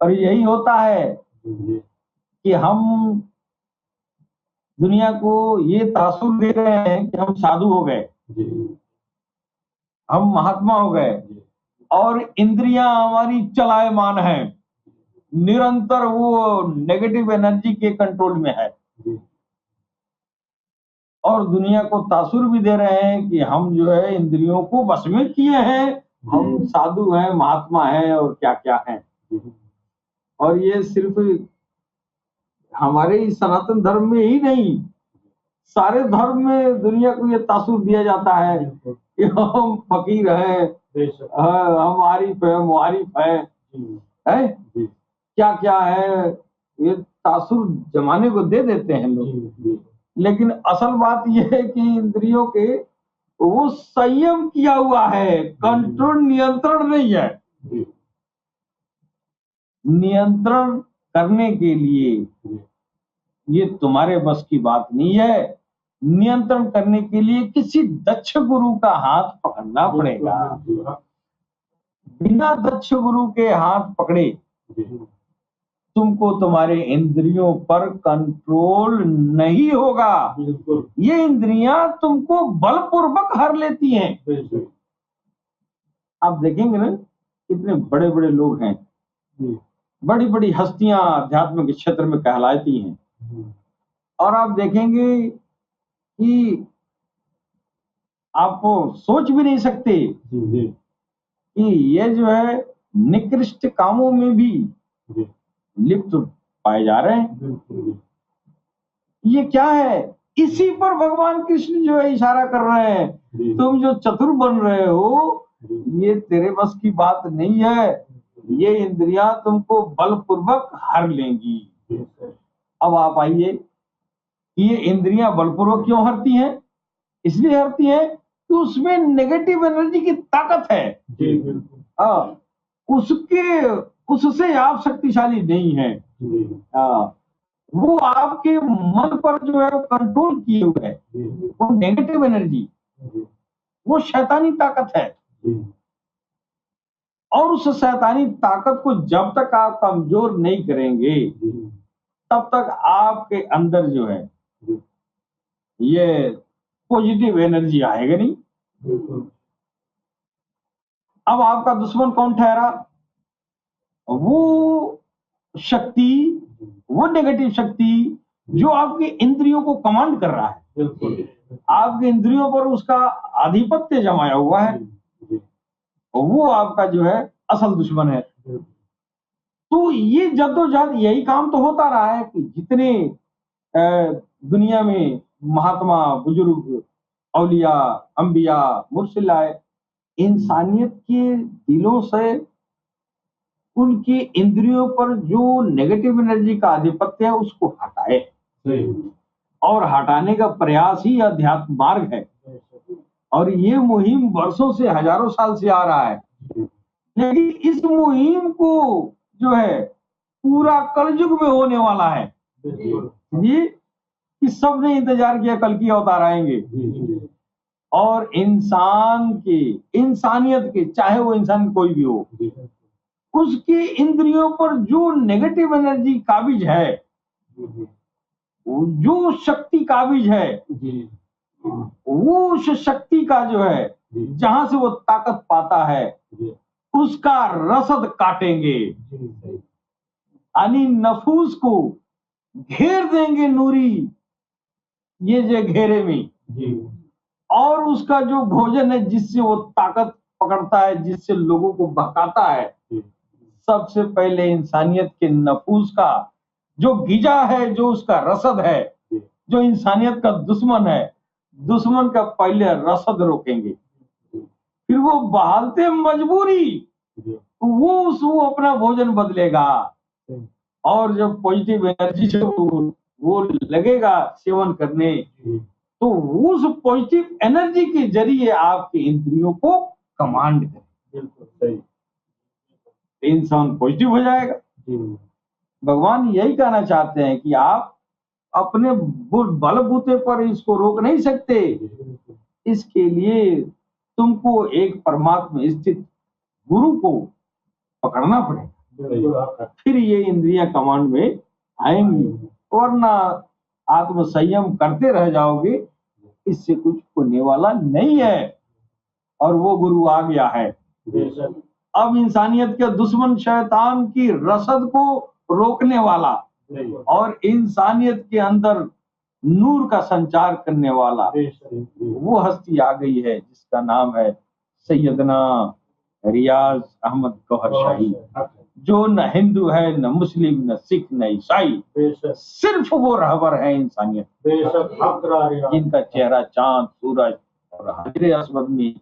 और यही होता है कि हम दुनिया को ये तासुर दे रहे हैं कि हम साधु हो गए, हम महात्मा हो गए, और इंद्रियां हमारी चलायमान है, निरंतर वो नेगेटिव एनर्जी के कंट्रोल में है। और दुनिया को तासुर भी दे रहे हैं कि हम जो है इंद्रियों को वश में किए हैं, हम साधु हैं, महात्मा हैं और क्या क्या हैं। और ये सिर्फ हमारे ही सनातन धर्म में ही नहीं, सारे धर्म में दुनिया को ये तासुर दिया जाता है कि हम फकीर हैं, हम आरिफ है, मुआरिफ है क्या क्या है, ये तासुर जमाने को दे देते हैं लोग। लेकिन असल बात यह है कि इंद्रियों के वो संयम किया हुआ है, कंट्रोल, नियंत्रण नहीं है। नियंत्रण करने के लिए ये तुम्हारे बस की बात नहीं है। नियंत्रण करने के लिए किसी दक्ष गुरु का हाथ पकड़ना पड़ेगा। बिना दक्ष गुरु के हाथ पकड़े तुमको तुम्हारे इंद्रियों पर कंट्रोल नहीं होगा। ये इंद्रियां तुमको बलपूर्वक हर लेती हैं। आप देखेंगे ना, कितने बड़े बड़े लोग हैं, बड़ी बड़ी हस्तियां अध्यात्म के क्षेत्र में कहलाती हैं, और आप देखेंगे कि आपको सोच भी नहीं सकते कि ये जो है निकृष्ट कामों में भी लिप्त पाए जा रहे हैं। ये क्या है? इसी पर भगवान कृष्ण जो है इशारा कर रहे हैं, तुम जो चतुर बन रहे हो, ये तेरे बस की बात नहीं है, ये इंद्रियां तुमको बलपूर्वक हर लेंगी। अब आप आइए, ये इंद्रियां बलपूर्वक क्यों हरती हैं? इसलिए हरती हैं कि उसमें नेगेटिव एनर्जी की ताकत है। उससे आप शक्तिशाली नहीं है। वो आपके मन पर जो है कंट्रोल किए हुए है, वो नेगेटिव एनर्जी, वो शैतानी ताकत है। और उस शैतानी ताकत को जब तक आप कमजोर नहीं करेंगे, तब तक आपके अंदर जो है ये पॉजिटिव एनर्जी आएगा नहीं। अब आपका दुश्मन कौन ठहरा? वो शक्ति, वो नेगेटिव शक्ति जो आपकी इंद्रियों को कमांड कर रहा है, आपकी इंद्रियों पर उसका आधिपत्य जमाया हुआ है, वो आपका जो है असल दुश्मन है। तो ये जद्दोजहद, यही काम तो होता रहा है कि जितने दुनिया में महात्मा, बुजुर्ग, औलिया, अंबिया, मुर्शिद आए, इंसानियत के दिलों से उनकी इंद्रियों पर जो नेगेटिव एनर्जी का आधिपत्य है उसको हटाए, और हटाने का प्रयास ही अध्यात्म मार्ग है। और ये मुहिम वर्षों से, हजारों साल से आ रहा है। लेकिन इस मुहिम को जो है पूरा कलयुग में होने वाला है। ये कि सबने इंतजार किया कल की अवतार आएंगे, और इंसान के, इंसानियत के, चाहे वो इंसान कोई भी हो, उसकी इंद्रियों पर जो नेगेटिव एनर्जी काबिज है, जो शक्ति काबिज है, वो उस शक्ति का जो है जहां से वो ताकत पाता है उसका रसद काटेंगे, यानी नफूस को घेर देंगे नूरी ये जो घेरे में, और उसका जो भोजन है जिससे वो ताकत पकड़ता है, जिससे लोगों को बहकाता है, सबसे पहले इंसानियत के नफूस का जो गिजा है, जो उसका रसद है, जो इंसानियत का दुश्मन है, दुश्मन का पहले रसद रोकेंगे, फिर वो बहालते मजबूरी वो अपना भोजन बदलेगा, और जब पॉजिटिव एनर्जी से वो लगेगा सेवन करने, तो उस पॉजिटिव एनर्जी के जरिए आपके इंद्रियों को कमांड करें, इंसान पॉजिटिव हो जाएगा। भगवान यही कहना चाहते हैं कि आप अपने बलबूते पर इसको रोक नहीं सकते, इसके लिए तुमको एक परमात्मा स्थित गुरु को पकड़ना पड़ेगा, फिर ये इंद्रियां कमांड में आएंगी, वरना आत्म संयम करते रह जाओगे, इससे कुछ होने वाला नहीं है। और वो गुरु आ गया है। अब इंसानियत के दुश्मन शैतान की रसद को रोकने वाला और इंसानियत के अंदर नूर का संचार करने वाला वो हस्ती आ गई है, जिसका नाम है सैयदना रियाज अहमद गौहर शाही, जो न हिंदू है, न मुस्लिम, न सिख, न ईसाई, सिर्फ वो रहबर है इंसानियत, जिनका चेहरा चांद, सूरज और हाजिर अस्मद में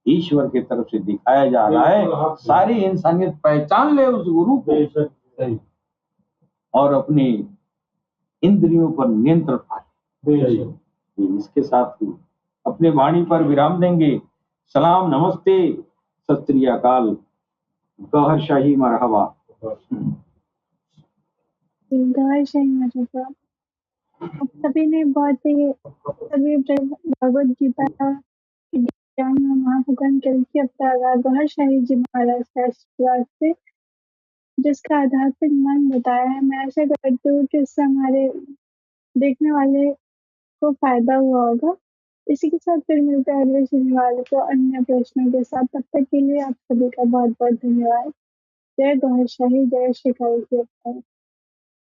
ईश्वर की तरफ से दिखाया जा रहा है। सारी इंसानियत पहचान ले उस गुरु को और अपने इंद्रियों पर नियंत्रण पाए। इसके साथ ही अपने वाणी पर विराम देंगे। सलाम, नमस्ते, सत श्री अकाल, गौहर शाही मरहबा। गौहर शाही मरहबा। आप सभी ने सभी भगवद गीता ज्ञान में महाभगवान कल्कि अवतार गौहर शाही जी महाराज का आशीर्वाद से जिसका आध्यात्मिक मन बताया है, मैं आशा करती हूँ कि इससे हमारे देखने वाले को फायदा हुआ होगा। इसी के साथ फिर मिलते हैं अगले शनिवार को अन्य प्रश्नों के साथ। तब तक के लिए आप सभी का बहुत बहुत धन्यवाद। जय गौहर शाही, जय श्री काल की अवतार।